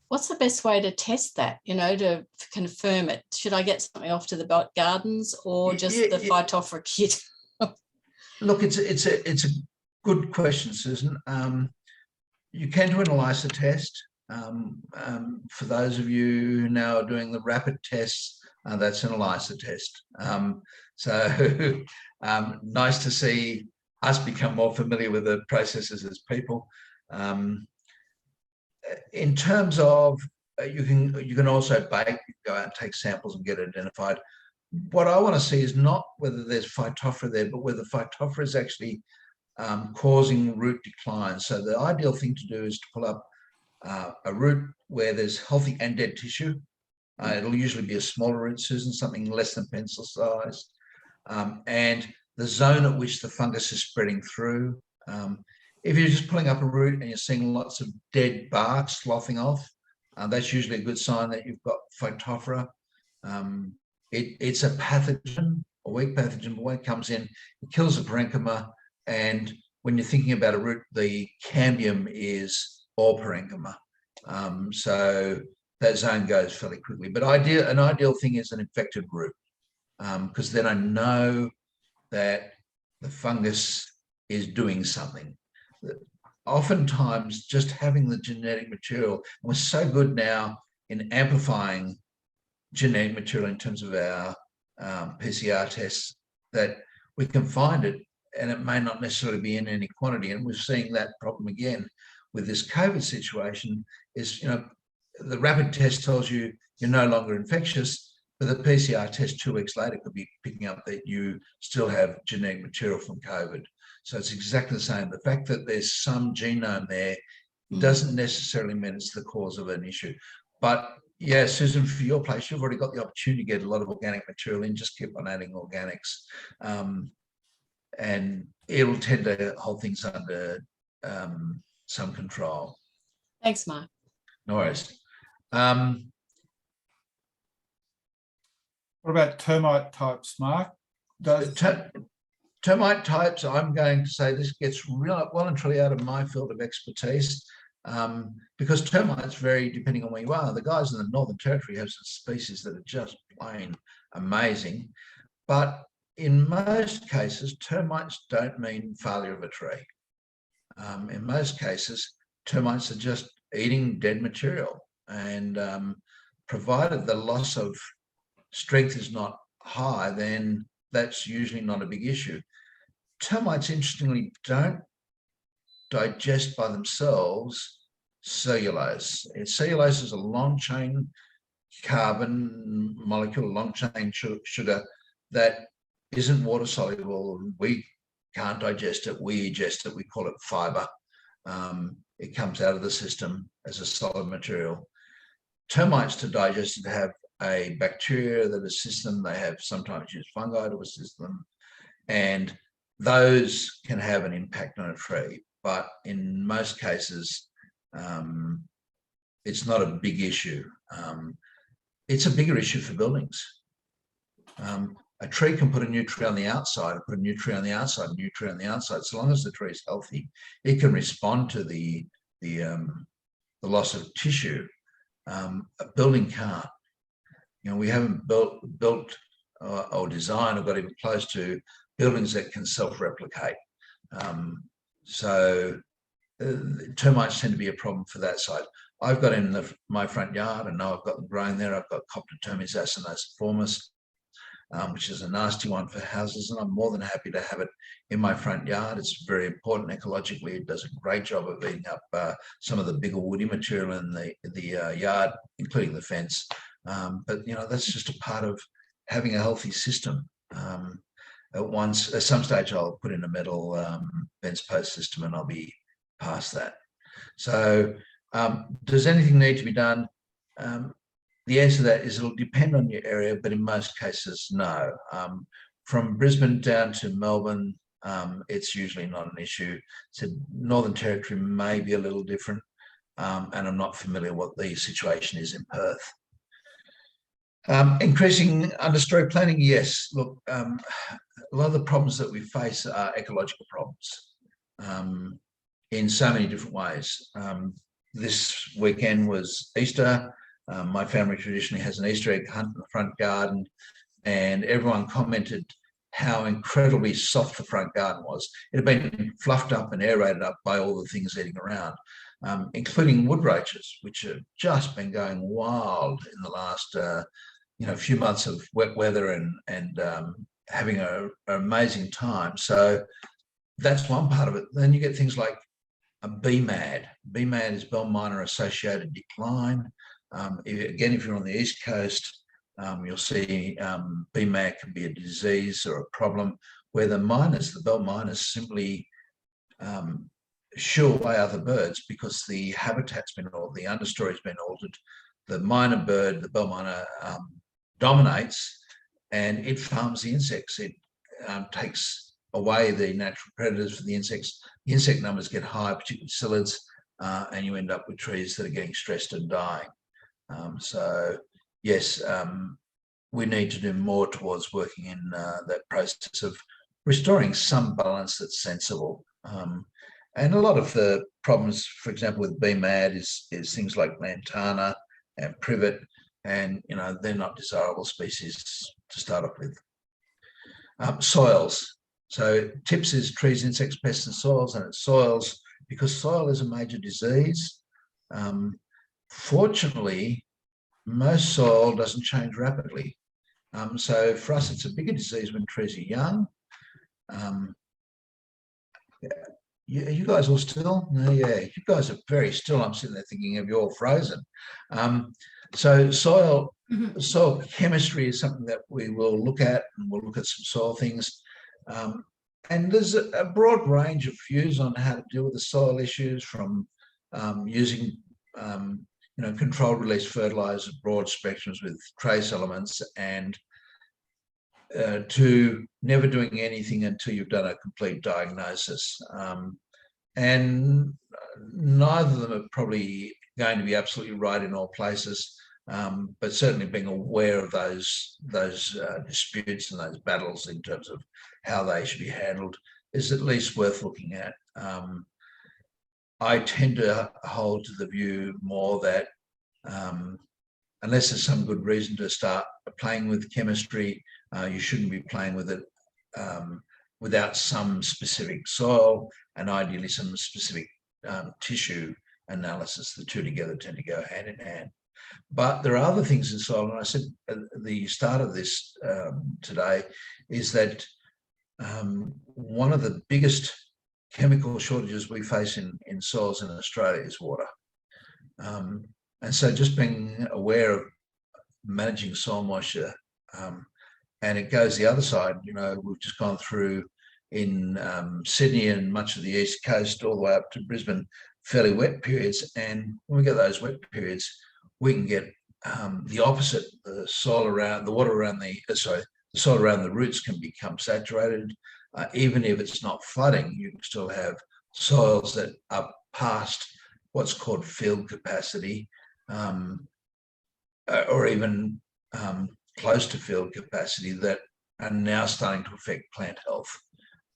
What's the best way to test that, to confirm it? Should I get something off to the gardens, or just the Phytophthora kit? Look, it's a good question, Susan. You can do an ELISA test. For those of you who now are doing the rapid tests, that's an ELISA test. Nice to see us become more familiar with the processes as people. In terms of, you can also bake, go out and take samples and get it identified. What I want to see is not whether there's Phytophthora there, but whether Phytophthora is actually causing root decline. So the ideal thing to do is to pull up a root where there's healthy and dead tissue. It'll usually be a smaller root, Susan, something less than pencil size, and the zone at which the fungus is spreading through. If you're just pulling up a root and you're seeing lots of dead bark sloughing off, that's usually a good sign that you've got Phytophthora. It's a pathogen, a weak pathogen, but when it comes in, it kills the parenchyma. And when you're thinking about a root, the cambium is all parenchyma. So that zone goes fairly quickly. But an ideal thing is an infected group, because then I know that the fungus is doing something. Oftentimes, just having the genetic material, and we're so good now in amplifying genetic material in terms of our PCR tests, that we can find it, and it may not necessarily be in any quantity. And we're seeing that problem again with this COVID situation. Is, you know, the rapid test tells you you're no longer infectious, but the PCR test 2 weeks later could be picking up that you still have genetic material from COVID. So it's exactly the same. The fact that there's some genome there doesn't necessarily mean it's the cause of an issue. But yeah, Susan, for your place, you've already got the opportunity to get a lot of organic material in. Just keep on adding organics, and it'll tend to hold things under some control. Thanks, Mark. No worries. What about termite types, Mark? Termite types, I'm going to say this gets well and truly out of my field of expertise, because termites vary depending on where you are. The guys in the Northern Territory have some species that are just plain amazing, but in most cases, termites don't mean failure of a tree. In most cases, termites are just eating dead material, and provided the loss of strength is not high, then that's usually not a big issue. Termites, interestingly, don't digest by themselves cellulose. Cellulose is a long-chain carbon molecule, long-chain sugar that isn't water-soluble. We can't digest it. We ingest it. We call it fibre. It comes out of the system as a solid material. Termites, to digest it, have a bacteria that assists them. They have sometimes use fungi to assist them, and those can have an impact on a tree. But in most cases, it's not a big issue. It's a bigger issue for buildings. A tree can put a new tree on the outside, and put a new tree on the outside, a new tree on the outside. So long as the tree is healthy, it can respond to the loss of tissue. A building can't. You know, we haven't built or designed or got even close to buildings that can self-replicate. So termites tend to be a problem for that side. I've got in my front yard, and now I've got them growing there. I've got Coptotermes acinoformis, which is a nasty one for houses, and I'm more than happy to have it in my front yard. It's very important ecologically. It does a great job of eating up some of the bigger woody material in the yard, including the fence. But you know, that's just a part of having a healthy system. At some stage, I'll put in a metal fence post system, and I'll be past that. So, does anything need to be done? The answer to that is it'll depend on your area, but in most cases, no. From Brisbane down to Melbourne, it's usually not an issue. So Northern Territory may be a little different, and I'm not familiar what the situation is in Perth. Increasing understory planting, yes. Look, a lot of the problems that we face are ecological problems in so many different ways. This weekend was Easter. My family traditionally has an Easter egg hunt in the front garden, and everyone commented how incredibly soft the front garden was. It had been fluffed up and aerated up by all the things eating around, including wood roaches, which have just been going wild in the last few months of wet weather and having an amazing time. So that's one part of it. Then you get things like a BMAD. BMAD is bell minor associated decline. Again, if you're on the East Coast, you'll see BMAD can be a disease or a problem where the bell miners simply shoo away other birds because the habitat's been altered, the understory's been altered. The minor bird, the bell miner, dominates, and it farms the insects. It takes away the natural predators for the insects. The insect numbers get high, particularly psyllids, and you end up with trees that are getting stressed and dying. So yes, we need to do more towards working in that process of restoring some balance that's sensible. And a lot of the problems, for example, with BMAD is things like lantana and privet, and they're not desirable species to start off with. Soils. So TIPS is trees, insects, pests, and soils, and it's soils because soil is a major disease. Fortunately, most soil doesn't change rapidly. So for us, it's a bigger disease when trees are young. You guys all still? No, yeah, you guys are very still. I'm sitting there thinking of you all frozen. So soil chemistry is something that we will look at, and we'll look at some soil things. And there's a broad range of views on how to deal with the soil issues, from using controlled release fertilizer, broad spectrums with trace elements, and to never doing anything until you've done a complete diagnosis. And neither of them are probably going to be absolutely right in all places, but certainly being aware of those disputes and those battles in terms of how they should be handled is at least worth looking at. I tend to hold to the view more that unless there's some good reason to start playing with chemistry, you shouldn't be playing with it without some specific soil and ideally some specific tissue analysis. The two together tend to go hand in hand. But there are other things in soil, and I said at the start of this today, is that one of the biggest chemical shortages we face in soils in Australia is water. And so just being aware of managing soil moisture, and it goes the other side. We've just gone through in Sydney and much of the East Coast all the way up to Brisbane, fairly wet periods. And when we get those wet periods, we can get the opposite. The soil around the soil around the roots can become saturated. Even if it's not flooding, you can still have soils that are past what's called field capacity, or even close to field capacity, that are now starting to affect plant health.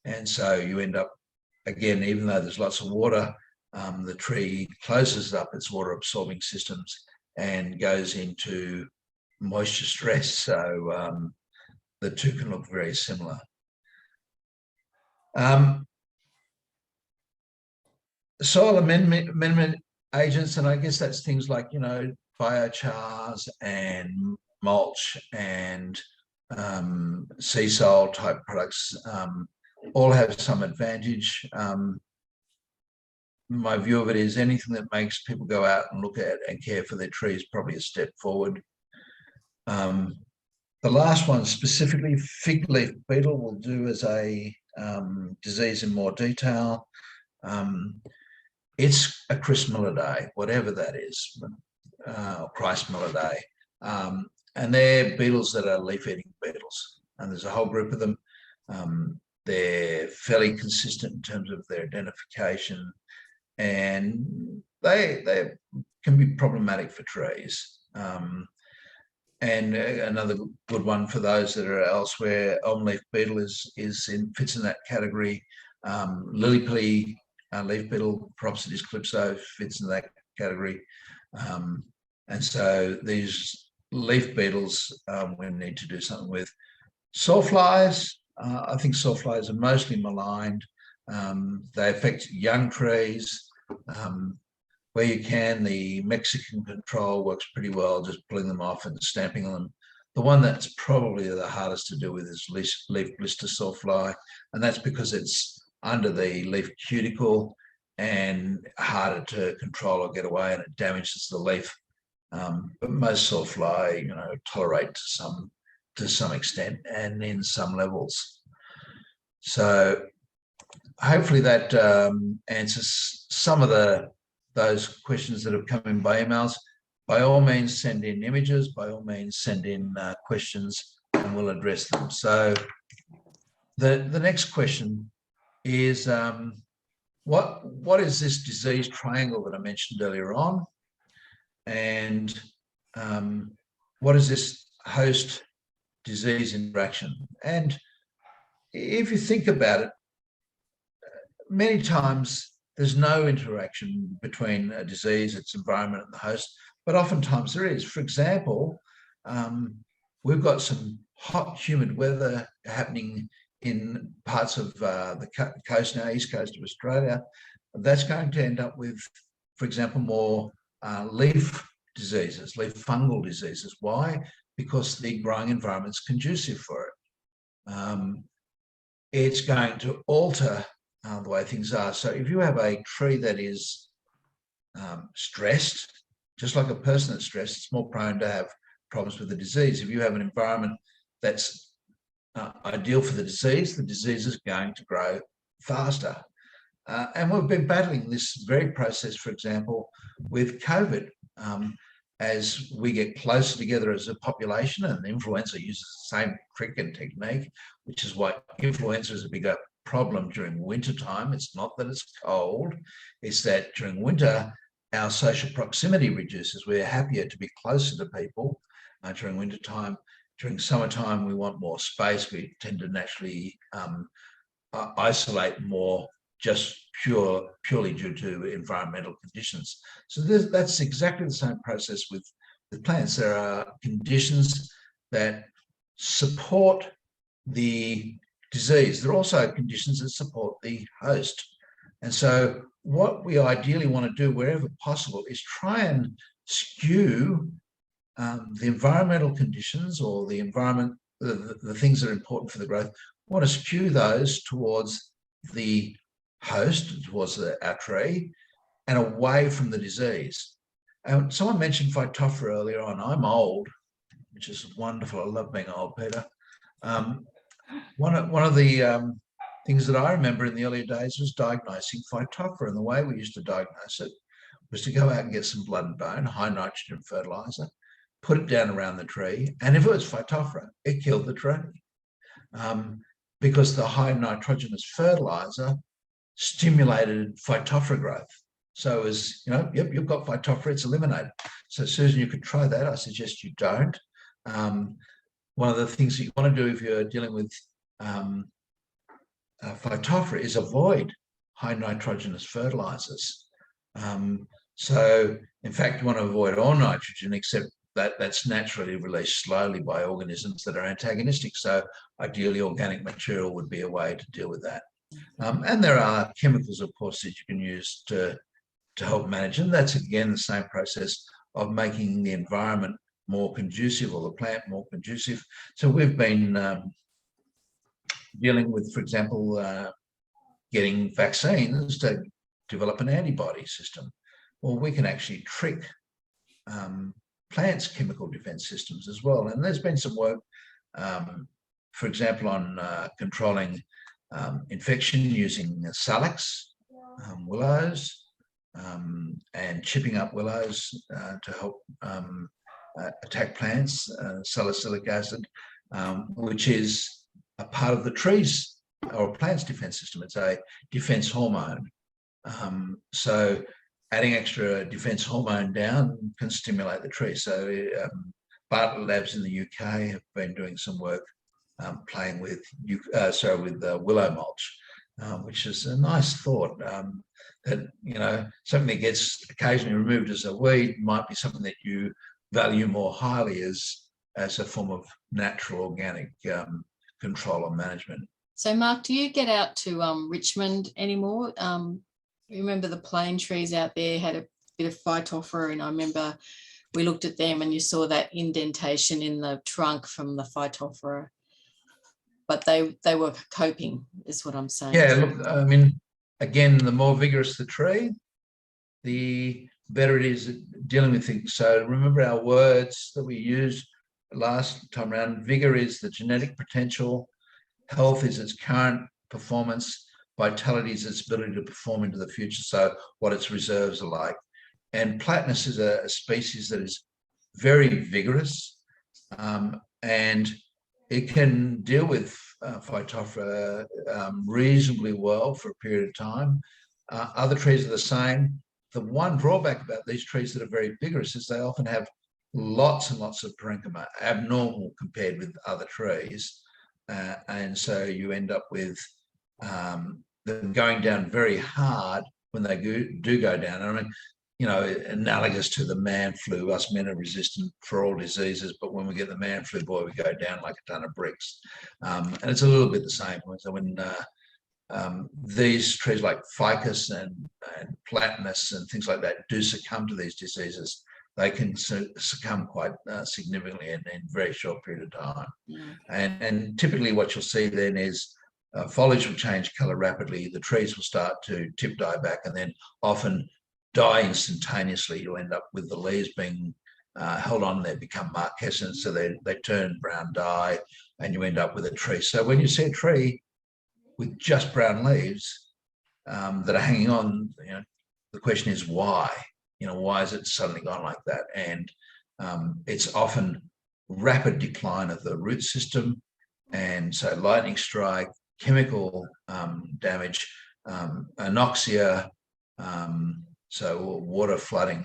And so you end up, again, even though there's lots of water, the tree closes up its water absorbing systems and goes into moisture stress. So the two can look very similar. Soil amendment agents, and I guess that's things like, biochars and mulch and sea soil type products, all have some advantage. My view of it is anything that makes people go out and look at and care for their trees, probably a step forward. The last one, specifically fig leaf beetle, will do as a disease in more detail. It's a Christmillidae, whatever that is, or Christmillidae. And they're beetles that are leaf-eating beetles. And there's a whole group of them. They're fairly consistent in terms of their identification, and they can be problematic for trees. And another good one for those that are elsewhere, elm leaf beetle fits in that category. Lily-pilly leaf beetle, Propsitis calypso, fits in that category. And so these leaf beetles we need to do something with. Sawflies, I think sawflies are mostly maligned. They affect young trees. Where you can, the Mexican control works pretty well, just pulling them off and stamping on them. The one that's probably the hardest to deal with is leaf blister sawfly, and that's because it's under the leaf cuticle and harder to control or get away, and it damages the leaf. But most sawfly, tolerate to some extent and in some levels. So hopefully that answers some of those questions that have come in by emails. By all means, send in images. By all means, send in questions, and we'll address them. So the next question is, what is this disease triangle that I mentioned earlier on? And what is this host disease interaction? And if you think about it, many times there's no interaction between a disease, its environment, and the host. but oftentimes there is. For example, we've got some hot, humid weather happening in parts of the coast now, east coast of Australia. That's going to end up with, for example, more leaf diseases, leaf fungal diseases. Why? Because the growing environment's conducive for it. It's going to alter the way things are. So if you have a tree that is stressed, just like a person that's stressed, it's more prone to have problems with the disease. If you have an environment that's ideal for the disease is going to grow faster. And we've been battling this very process, for example, with COVID. As we get closer together as a population, and influenza uses the same trick and technique, which is why influenza is a bigger problem during winter time. It's not that it's cold, it's that during winter, our social proximity reduces. We're happier to be closer to people during winter time. During summertime, we want more space. We tend to naturally isolate more, just purely due to environmental conditions. So that's exactly the same process with plants. There are conditions that support the disease. There are also conditions that support the host. And so what we ideally want to do wherever possible is try and skew the environmental conditions, or the environment, the things that are important for the growth. We want to skew those towards the host, towards our tree, and away from the disease. And someone mentioned Phytophthora earlier on. I'm old, which is wonderful. I love being old, Peter. One of the things that I remember in the earlier days was diagnosing Phytophthora, and the way we used to diagnose it was to go out and get some blood and bone, high nitrogen fertilizer, put it down around the tree, and if it was Phytophthora, it killed the tree, because the high nitrogenous fertilizer stimulated Phytophthora growth. So as you know, yep, you've got Phytophthora, it's eliminated. So Susan, you could try that. I suggest you don't. One of the things that you want to do if you're dealing with Phytophthora is avoid high nitrogenous fertilizers. So in fact, you want to avoid all nitrogen, except that's naturally released slowly by organisms that are antagonistic. So ideally, organic material would be a way to deal with that. And there are chemicals, of course, that you can use to help manage. And that's, again, the same process of making the environment more conducive, or the plant more conducive. So we've been dealing with, for example, getting vaccines to develop an antibody system. Well, we can actually trick plants' chemical defense systems as well. And there's been some work, for example, on controlling infection using salax, willows, and chipping up willows to help attack plants, salicylic acid, which is a part of the tree's or plant's defense system. It's a defense hormone. So adding extra defense hormone down can stimulate the tree. So Bartlett Labs in the UK have been doing some work playing with willow mulch, which is a nice thought. That, you know, something that gets occasionally removed as a weed might be something that you value more highly as a form of natural organic control or management. So Mark, do you get out to Richmond anymore? Remember the plane trees out there had a bit of Phytophthora, and I remember we looked at them and you saw that indentation in the trunk from the Phytophthora, but they were coping, is what I'm saying. Yeah, look, I mean, again, the more vigorous the tree, the better it is at dealing with things. So remember our words that we used last time around. Vigor is the genetic potential, health is its current performance, vitality is its ability to perform into the future, so what its reserves are like. And Platanus is a species that is very vigorous, and it can deal with Phytophthora reasonably well for a period of time. Other trees are the same. The one drawback about these trees that are very vigorous is they often have lots and lots of parenchyma, abnormal compared with other trees. And so you end up with them going down very hard when they do go down. I mean, you know, analogous to the man flu. Us men are resistant for all diseases, but when we get the man flu, boy, we go down like a ton of bricks. And it's a little bit the same. So when these trees like ficus and platanus and things like that do succumb to these diseases, they can succumb quite significantly in a very short period of time. And typically what you'll see then is foliage will change colour rapidly, the trees will start to tip die back, and then often die instantaneously. You'll end up with the leaves being held on, they become marquescent, so they turn brown dye, and you end up with a tree. So when you see a tree with just brown leaves that are hanging on, you know, the question is why? You know, why is it suddenly gone like that? And it's often rapid decline of the root system, and so lightning strike, chemical damage, anoxia, so water flooding,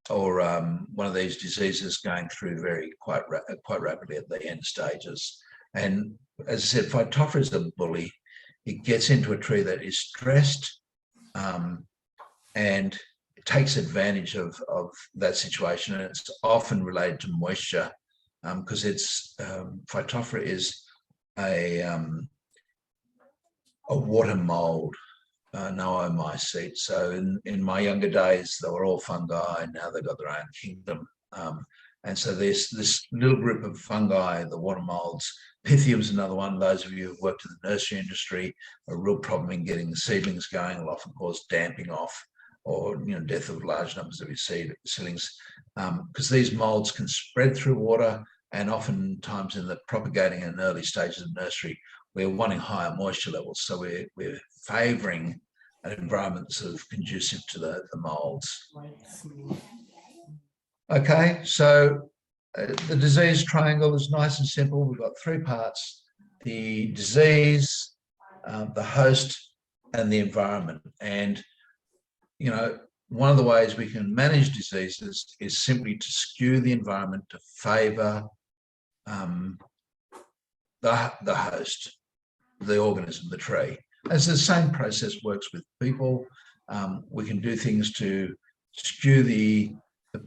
or one of these diseases going through quite rapidly at the end stages. And as I said, Phytophthora is a bully. It gets into a tree that is stressed, and it takes advantage of that situation. And it's often related to moisture, because it's Phytophthora is a water mold, noomycete. So in my younger days, they were all fungi, and now they've got their own kingdom. And so there's this little group of fungi, the water molds. Pythium's another one. Those of you who've worked in the nursery industry, a real problem in getting the seedlings going, will often cause damping off, or death of large numbers of your seedlings, because these molds can spread through water, and oftentimes in the propagating and early stages of nursery, we're wanting higher moisture levels. So we're favouring an environment that's sort of conducive to the molds. Okay, so the disease triangle is nice and simple. We've got three parts: the disease, the host, and the environment. And one of the ways we can manage diseases is simply to skew the environment to favour the host, the organism, the tree. As the same process works with people, we can do things to skew the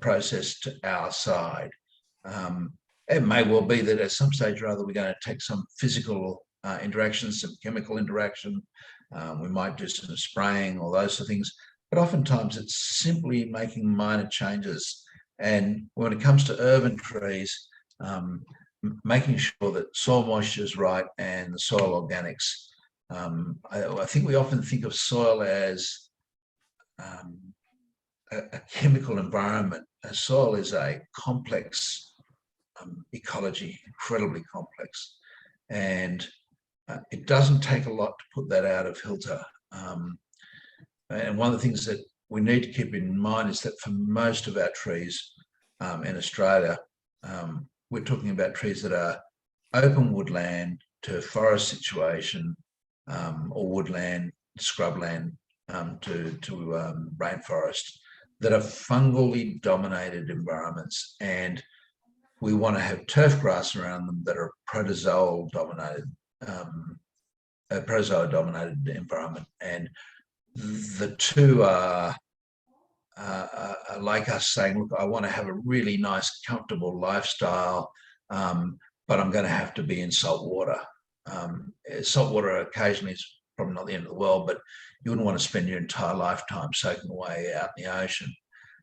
process to our side. It may well be that at some stage or other we're going to take some physical interaction, some chemical interaction. We might do some spraying or those sort of things. But oftentimes it's simply making minor changes. And when it comes to urban trees, making sure that soil moisture is right and the soil organics. I think we often think of soil as a chemical environment. Soil is a complex ecology, incredibly complex. And it doesn't take a lot to put that out of kilter. And one of the things that we need to keep in mind is that for most of our trees in Australia, we're talking about trees that are open woodland to forest situation, or woodland, scrubland to rainforest, that are fungally dominated environments. And we want to have turf grass around them that are protozoa dominated environment. And the two are like us saying, look, I want to have a really nice, comfortable lifestyle, but I'm going to have to be in salt water. Salt water occasionally is probably not the end of the world, but you wouldn't want to spend your entire lifetime soaking away out in the ocean.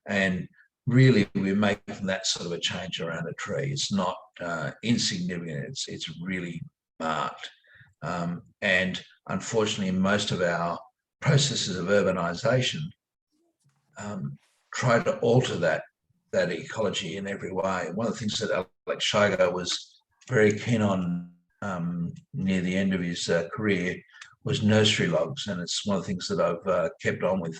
And really, we're making that sort of a change around a tree. It's not insignificant. It's really marked. And unfortunately, most of our processes of urbanisation try to alter that ecology in every way. One of the things that Alex Shigo was very keen on near the end of his career was nursery logs, and it's one of the things that I've kept on with.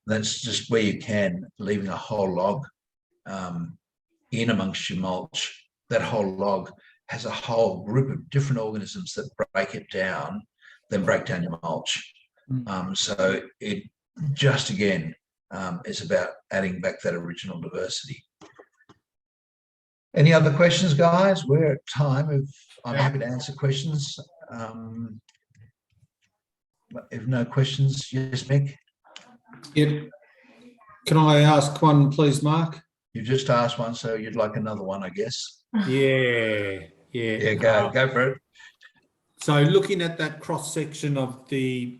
And that's just where you can, leaving a whole log in amongst your mulch. That whole log has a whole group of different organisms that break it down, then break down your mulch. So it just, again, is about adding back that original diversity. Any other questions, guys? We're at time. I'm happy to answer questions. If no questions, yes, Mick? Can I ask one, please, Mark? You just asked one, so you'd like another one, I guess. Yeah. Yeah, go for it. So looking at that cross section of the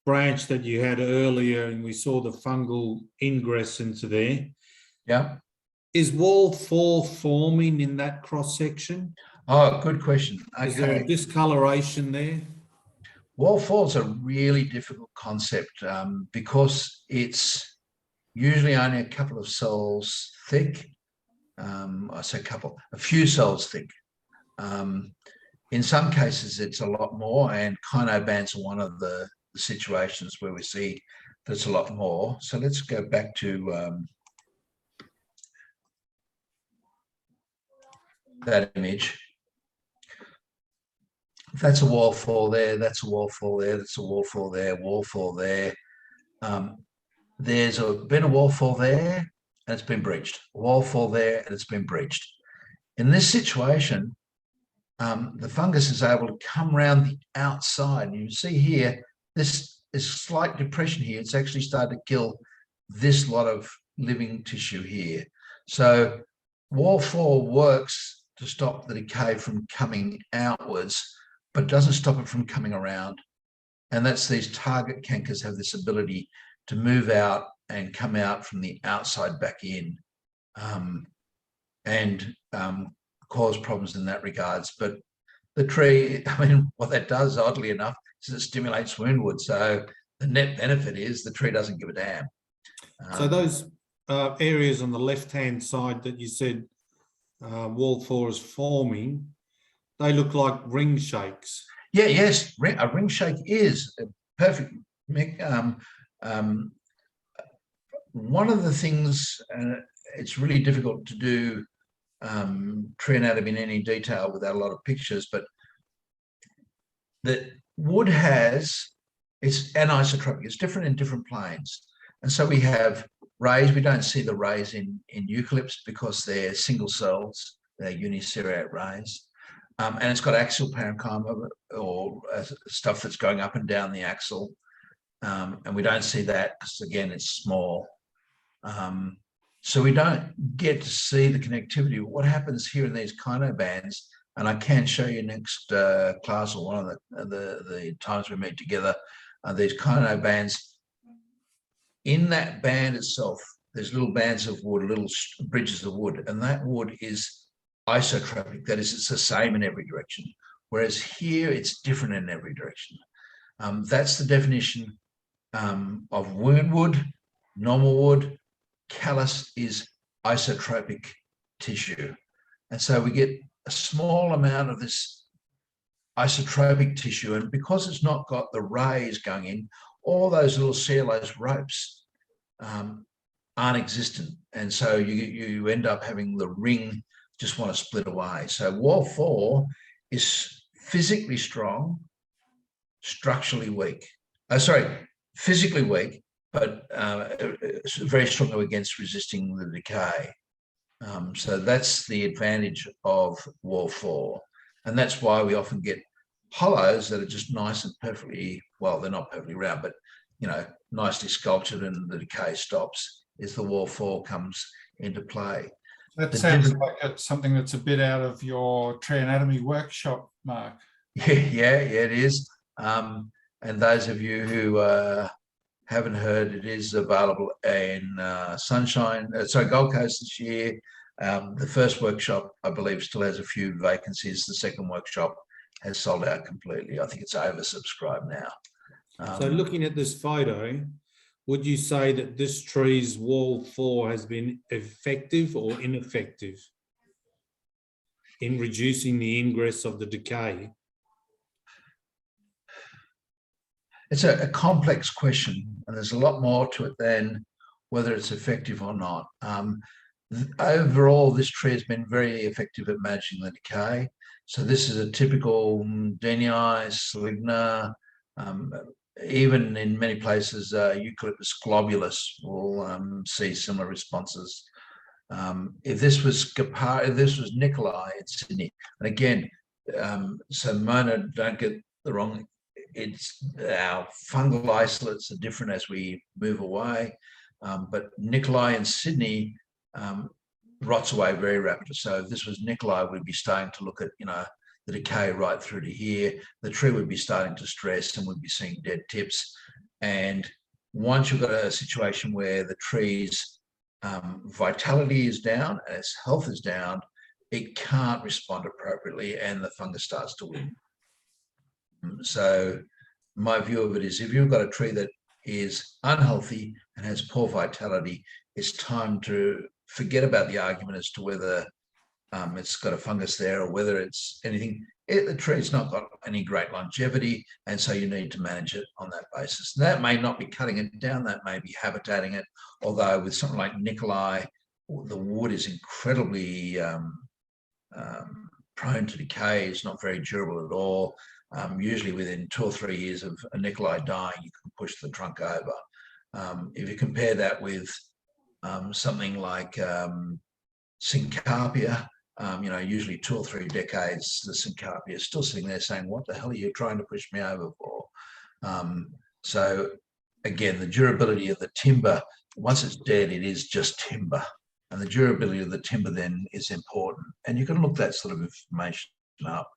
branch that you had earlier, and we saw the fungal ingress into there. Yeah. Is wall 4 forming in that cross section? Oh, good question. Is there a Okay. discoloration there? Wall 4 is a really difficult concept because it's usually only a couple of cells thick. I say a few cells thick. In some cases, it's a lot more, and kynobands are one of the situations where we see there's a lot more. So let's go back to that image. That's a wall 4 there, that's a wall 4 there, that's a wall 4 there, wall 4 there. There's been a wall 4 there, and it's been breached. Wall 4 there, and it's been breached. In this situation, the fungus is able to come around the outside. You see here, this is slight depression here. It's actually started to kill this lot of living tissue here. So wall 4 works to stop the decay from coming outwards, but doesn't stop it from coming around. And that's these target cankers have this ability to move out and come out from the outside back in, and cause problems in that regards. But the tree, I mean, what that does, oddly enough, is it stimulates woundwood. So the net benefit is the tree doesn't give a damn. So those areas on the left-hand side that you said wall 4 is forming, they look like ring shakes. Yeah, yes, a ring shake is perfect, Mick. One of the things, it's really difficult to do tree anatomy in any detail without a lot of pictures, but that wood it's anisotropic. It's different in different planes. And so we have rays. We don't see the rays in eucalypts because they're single cells, they're uniseriate rays. And it's got axial parenchyma or stuff that's going up and down the axil. And we don't see that because, again, it's small. So we don't get to see the connectivity. What happens here in these kynobands, and I can show you next class or one of the times we meet together, these kynobands, in that band itself, there's little bands of wood, little bridges of wood, and that wood is isotropic. That is, it's the same in every direction. Whereas here, it's different in every direction. That's the definition of wound wood. Normal wood, callus is isotropic tissue. And so we get a small amount of this isotropic tissue, and because it's not got the rays going in, all those little cellulose ropes aren't existent. And so you end up having the ring just want to split away. So wall 4 is physically strong, structurally weak. Physically weak, but very strong against resisting the decay. So that's the advantage of wall 4. And that's why we often get hollows that are just nice and perfectly, well, they're not perfectly round, but, you know, nicely sculptured and the decay stops as the wall 4 comes into play. That sounds like it's something that's a bit out of your tree anatomy workshop, Mark. Yeah, it is. And those of you who haven't heard, it is available in Gold Coast this year. The first workshop, I believe, still has a few vacancies. The second workshop has sold out completely. I think it's oversubscribed now. So looking at this photo, would you say that this tree's wall 4 has been effective or ineffective in reducing the ingress of the decay? It's a complex question, and there's a lot more to it than whether it's effective or not. Overall, this tree has been very effective at managing the decay. So this is a typical Denii, Saligna, even in many places, Eucalyptus globulus will see similar responses. If this was Nicolai in Sydney, and again, so Mona, don't get the wrong it's our fungal isolates are different as we move away, but Nikolai in Sydney rots away very rapidly. So if this was Nikolai, we'd be starting to look at, you know, the decay right through to here. The tree would be starting to stress and we'd be seeing dead tips. And once you've got a situation where the tree's vitality is down and its health is down, it can't respond appropriately and the fungus starts to win. So my view of it is, if you've got a tree that is unhealthy and has poor vitality, it's time to forget about the argument as to whether it's got a fungus there or whether it's anything. The tree's not got any great longevity, and so you need to manage it on that basis. And that may not be cutting it down, that may be habitating it, although with something like Nikolai, the wood is incredibly prone to decay. It's not very durable at all. Usually within 2 or 3 years of a Nikolai dying, you can push the trunk over. If you compare that with something like Syncarpia, you know, usually 2 or 3 decades, the Syncarpia is still sitting there saying, what the hell are you trying to push me over for? So again, the durability of the timber, once it's dead, it is just timber. And the durability of the timber then is important. And you can look that sort of information up.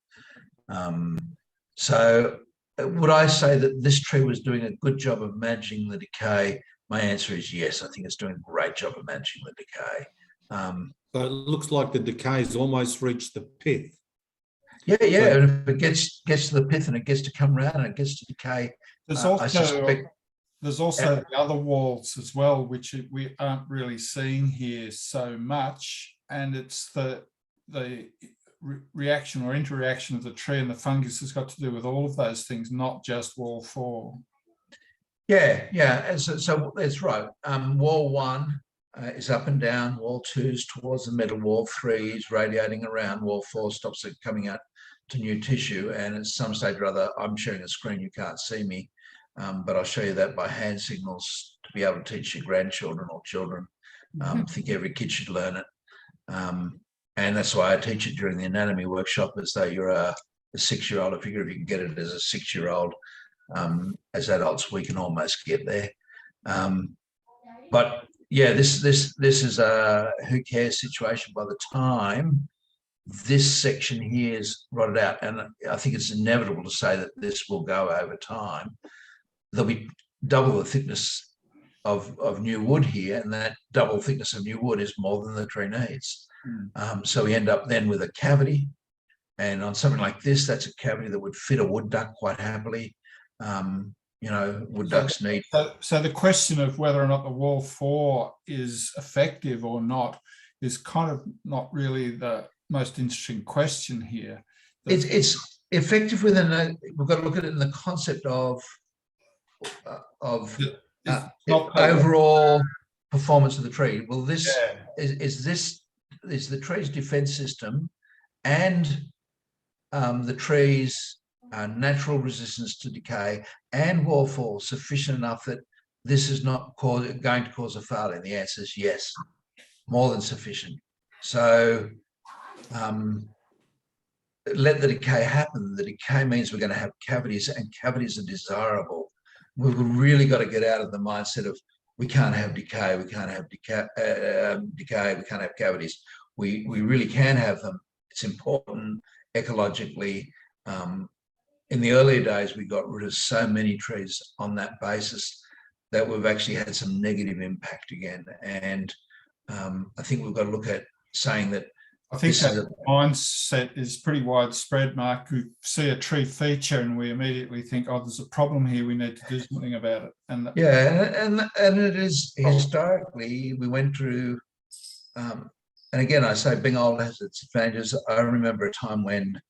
So would I say that this tree was doing a good job of managing the decay? My answer is yes. I think it's doing a great job of managing the decay. So it looks like the decay's almost reached the pith. Yeah. So, and if it gets to the pith and it gets to come around and it gets to decay, There's I suspect. There's also the other walls as well, which we aren't really seeing here so much, and it's the reaction or interaction of the tree and the fungus has got to do with all of those things, not just wall 4. Yeah. And so that's right. Wall 1 is up and down. Wall 2 is towards the middle. Wall 3 is radiating around. Wall 4 stops it coming out to new tissue. And at some stage or other, I'm sharing a screen. You can't see me, but I'll show you that by hand signals to be able to teach your grandchildren or children. I think every kid should learn it. And that's why I teach it during the anatomy workshop, as though you're a 6-year-old. I figure if you can get it as a 6-year-old, as adults, we can almost get there. But yeah, this is a who cares situation by the time this section here is rotted out. And I think it's inevitable to say that this will go over time. There'll be double the thickness of new wood here, and that double thickness of new wood is more than the tree needs. So we end up then with a cavity, and on something like this, that's a cavity that would fit a wood duck quite happily. You know, wood ducks need. So the question of whether or not the wall 4 is effective or not is kind of not really the most interesting question here. It's effective within we've got to look at it in the concept of overall performance of the tree. Well, this is the tree's defense system and the tree's natural resistance to decay and wall fall sufficient enough that this is not going to cause a failure? The answer is yes, more than sufficient. So let the decay happen. The decay means we're going to have cavities, and cavities are desirable. We've really got to get out of the mindset of we can't have decay, we can't have decay, we can't have cavities. We really can have them. It's important ecologically. In the earlier days, we got rid of so many trees on that basis that we've actually had some negative impact again. And I think we've got to look at saying that. I think that mindset is pretty widespread, Mark. We see a tree feature and we immediately think, oh, there's a problem here, we need to do something about it. And it is historically, we went through, and again, I say being old has its advantages. I remember a time when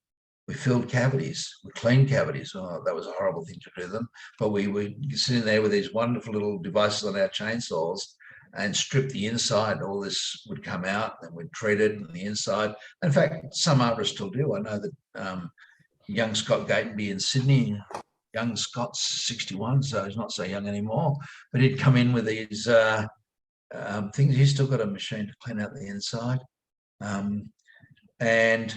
we filled cavities, we cleaned cavities. Oh, that was a horrible thing to do them. But we were sitting there with these wonderful little devices on our chainsaws and strip the inside. All this would come out, and we'd treat it in the inside. In fact, some arborists still do. I know that young Scott Gatenby in Sydney, young Scott's 61, so he's not so young anymore, but he'd come in with these things. He's still got a machine to clean out the inside. And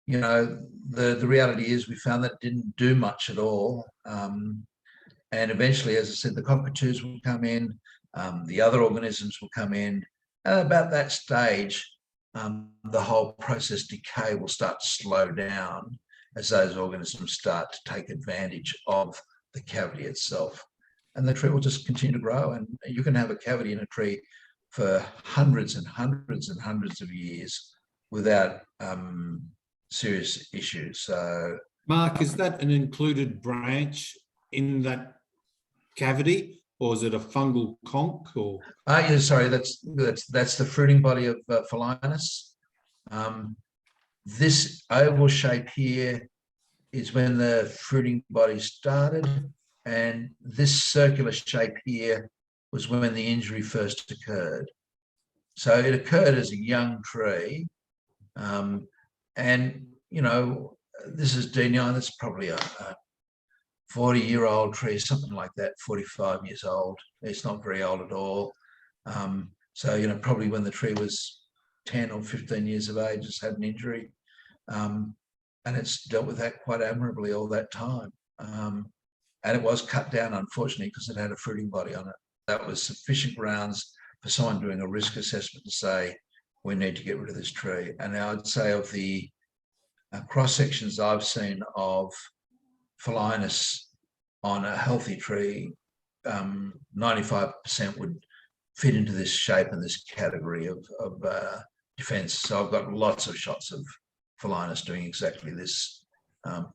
you know, the reality is we found that didn't do much at all. And eventually, as I said, the cockatoos will come in, the other organisms will come in. And about that stage, the whole process decay will start to slow down as those organisms start to take advantage of the cavity itself. And the tree will just continue to grow. And you can have a cavity in a tree for hundreds and hundreds and hundreds of years without serious issues. So, Mark, is that an included branch in that cavity, or is it a fungal conch? Or yeah, sorry, that's the fruiting body of Phalinus. This oval shape here is when the fruiting body started, and this circular shape here was when the injury first occurred. So it occurred as a young tree, and you know, this is D9. That's probably a 40-year-old tree, something like that, 45 years old. It's not very old at all. So, you know, probably when the tree was 10 or 15 years of age, it's had an injury. And it's dealt with that quite admirably all that time. And it was cut down, unfortunately, because it had a fruiting body on it. That was sufficient grounds for someone doing a risk assessment to say, we need to get rid of this tree. And I'd say of the cross sections I've seen of Phalinus on a healthy tree, 95% would fit into this shape and this category of defense. So I've got lots of shots of Phalinus doing exactly this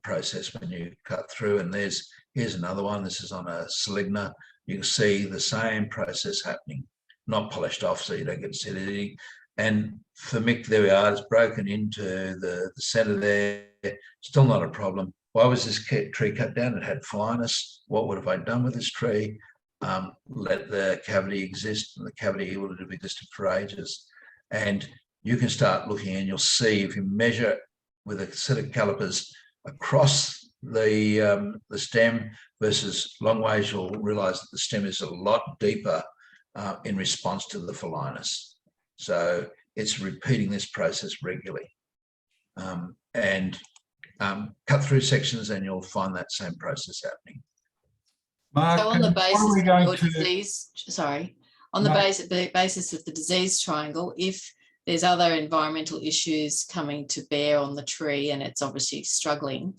process when you cut through. And here's another one. This is on a Saligna. You can see the same process happening, not polished off so you don't get acidity. And for Mick, there we are. It's broken into the center there. Still not a problem. Why was this tree cut down? It had Phalinus. What would have I done with this tree? Let the cavity exist, and the cavity would have existed for ages. And you can start looking, and you'll see if you measure with a set of calipers across the stem versus long ways, you'll realise that the stem is a lot deeper in response to the Phalinus. So it's repeating this process regularly. Cut through sections and you'll find that same process happening. Mark, So on the basis what are we of going your to disease, sorry, on the basis of the disease triangle, if there's other environmental issues coming to bear on the tree and it's obviously struggling,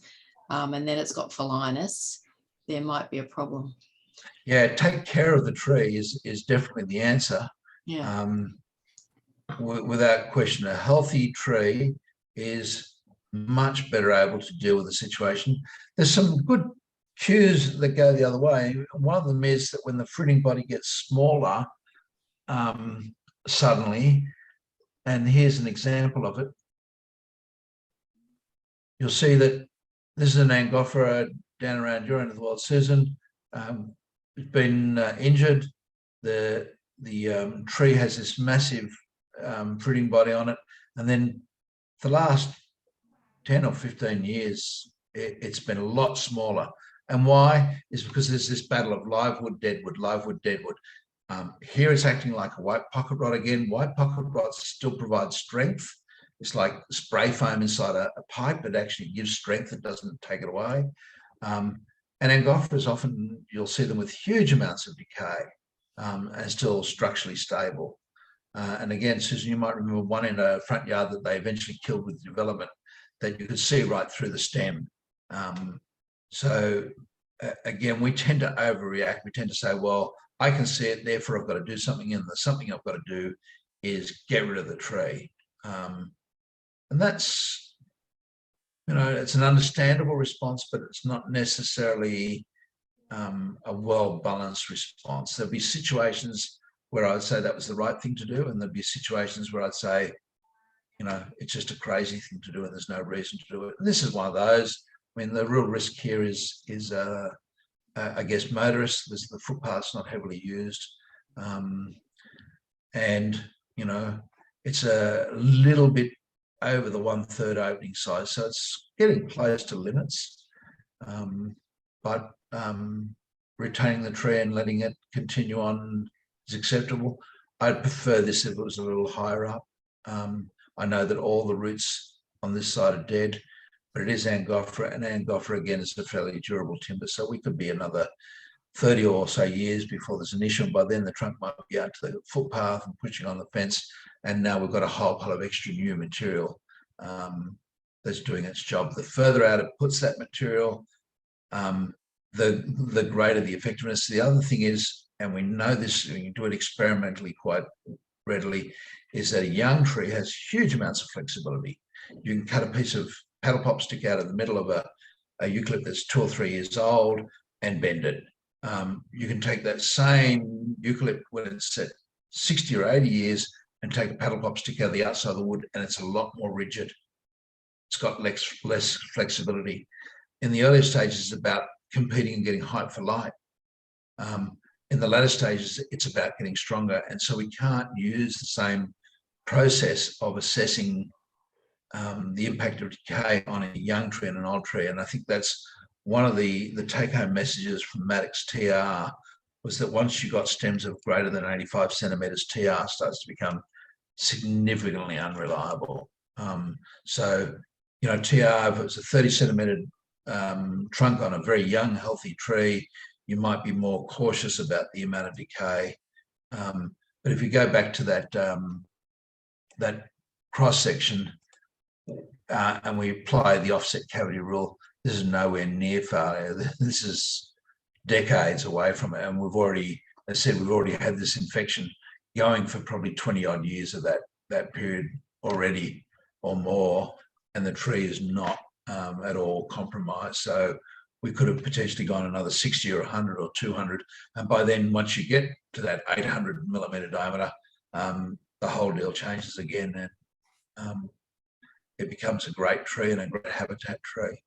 and then it's got Phalinus, there might be a problem. Yeah, take care of the tree is definitely the answer. Yeah. Without question, a healthy tree is much better able to deal with the situation. There's some good cues that go the other way. One of them is that when the fruiting body gets smaller suddenly, and here's an example of it, you'll see that this is an Angophora down around your end of the world, Susan. It's been injured. The tree has this massive fruiting body on it, and then the last 10 or 15 years, it's been a lot smaller. And why? Is because there's this battle of live wood, dead wood, live wood, dead wood. Here it's acting like a white pocket rot again. White pocket rot still provides strength. It's like spray foam inside a pipe. It actually gives strength. It doesn't take it away. And Angophoras, often you'll see them with huge amounts of decay and still structurally stable. And again, Susan, you might remember one in a front yard that they eventually killed with development that you could see right through the stem. So again, we tend to overreact. We tend to say, well, I can see it, therefore I've got to do something, and the something I've got to do is get rid of the tree. And that's, you know, it's an understandable response, but it's not necessarily a well-balanced response. There'll be situations where I'd say that was the right thing to do, and there'll be situations where I'd say, you know, it's just a crazy thing to do and there's no reason to do it. And this is one of those. I mean, the real risk here is I guess, motorists. The footpath's not heavily used. And, you know, it's a little bit over the 1/3 opening size. So it's getting close to limits. But retaining the tree and letting it continue on is acceptable. I'd prefer this if it was a little higher up. I know that all the roots on this side are dead, but it is Angophora, and Angophora again is a fairly durable timber. So we could be another 30 or so years before there's an issue. And by then the trunk might be out to the footpath and pushing on the fence. And now we've got a whole pile of extra new material that's doing its job. The further out it puts that material, the greater the effectiveness. The other thing is, and we know this, we can do it experimentally quite readily, is that a young tree has huge amounts of flexibility. You can cut a piece of paddle pop stick out of the middle of a eucalypt that's 2 or 3 years old and bend it. You can take that same eucalypt when it's at 60 or 80 years and take a paddle pop stick out of the outside of the wood, and it's a lot more rigid. It's got less flexibility. In the earlier stages, it's about competing and getting height for light. In the latter stages, it's about getting stronger. And so we can't use the same process of assessing the impact of decay on a young tree and an old tree. And I think that's one of the take-home messages from Maddox TR, was that once you got stems of greater than 85 centimetres, TR starts to become significantly unreliable. So, you know, TR, if it's a 30 centimetre trunk on a very young, healthy tree, you might be more cautious about the amount of decay. But if you go back to that cross section and we apply the offset cavity rule, this is nowhere near failure. This is decades away from it, and we've already, as I said, we've already had this infection going for probably 20 odd years of that period already or more, and the tree is not at all compromised. So we could have potentially gone another 60 or 100 or 200, and by then, once you get to that 800 millimeter diameter, the whole deal changes again, and it becomes a great tree and a great habitat tree.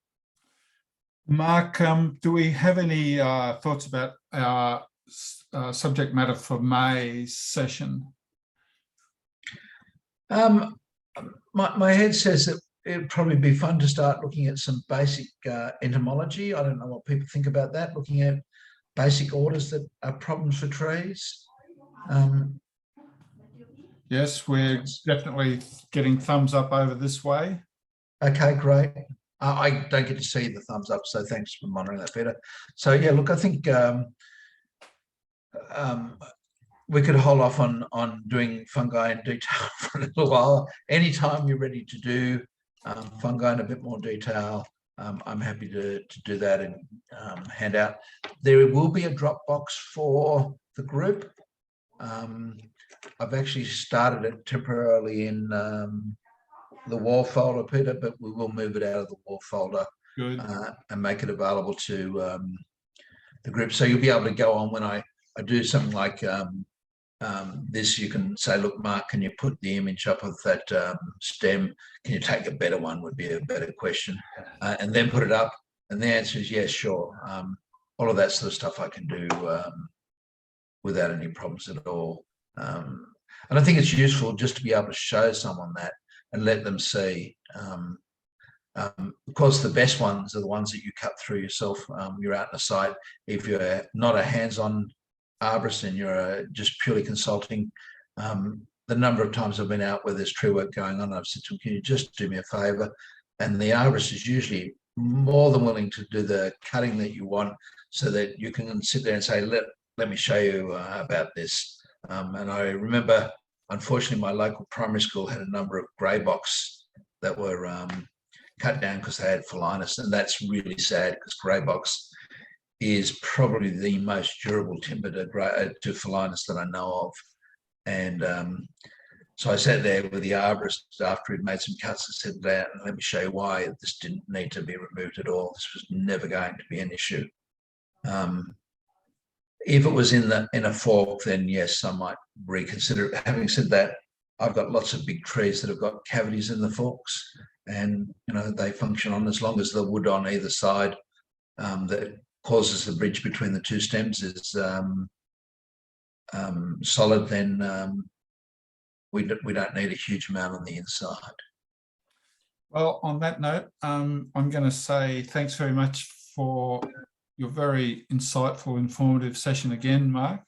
Mark, do we have any thoughts about our subject matter for May's session? My head says that it'd probably be fun to start looking at some basic entomology. I don't know what people think about that, looking at basic orders that are problems for trees. Yes, we're definitely getting thumbs up over this way. Okay, great. I don't get to see the thumbs up, so thanks for monitoring that, Peter. So yeah, look, I think we could hold off on doing fungi in detail for a little while. Anytime you're ready to do fungi in a bit more detail, I'm happy to do that and hand out. There will be a Dropbox for the group. I've actually started it temporarily in the wall folder, Peter, but we will move it out of the wall folder. Good. And make it available to the group. So you'll be able to go on when I do something like this. You can say, look, Mark, can you put the image up of that stem? Can you take a better one, would be a better question. And then put it up. And the answer is yes, sure. All of that sort of stuff I can do without any problems at all. And I think it's useful just to be able to show someone that and let them see. Of course, the best ones are the ones that you cut through yourself. You're out in the site. If you're not a hands-on arborist and you're just purely consulting, the number of times I've been out where there's tree work going on, I've said to them, can you just do me a favor? And the arborist is usually more than willing to do the cutting that you want so that you can sit there and say, let me show you about this. And I remember, unfortunately, my local primary school had a number of grey box that were cut down because they had phalinus, and that's really sad because grey box is probably the most durable timber to phalinus that I know of. And so I sat there with the arborist after he'd made some cuts and said, let me show you why this didn't need to be removed at all. This was never going to be an issue. If it was in a fork, then yes, I might reconsider it. Having said that, I've got lots of big trees that have got cavities in the forks, and you know they function on, as long as the wood on either side that causes the bridge between the two stems is solid, then we don't need a huge amount on the inside. Well, on that note, I'm going to say thanks very much for your very insightful, informative session again, Mark.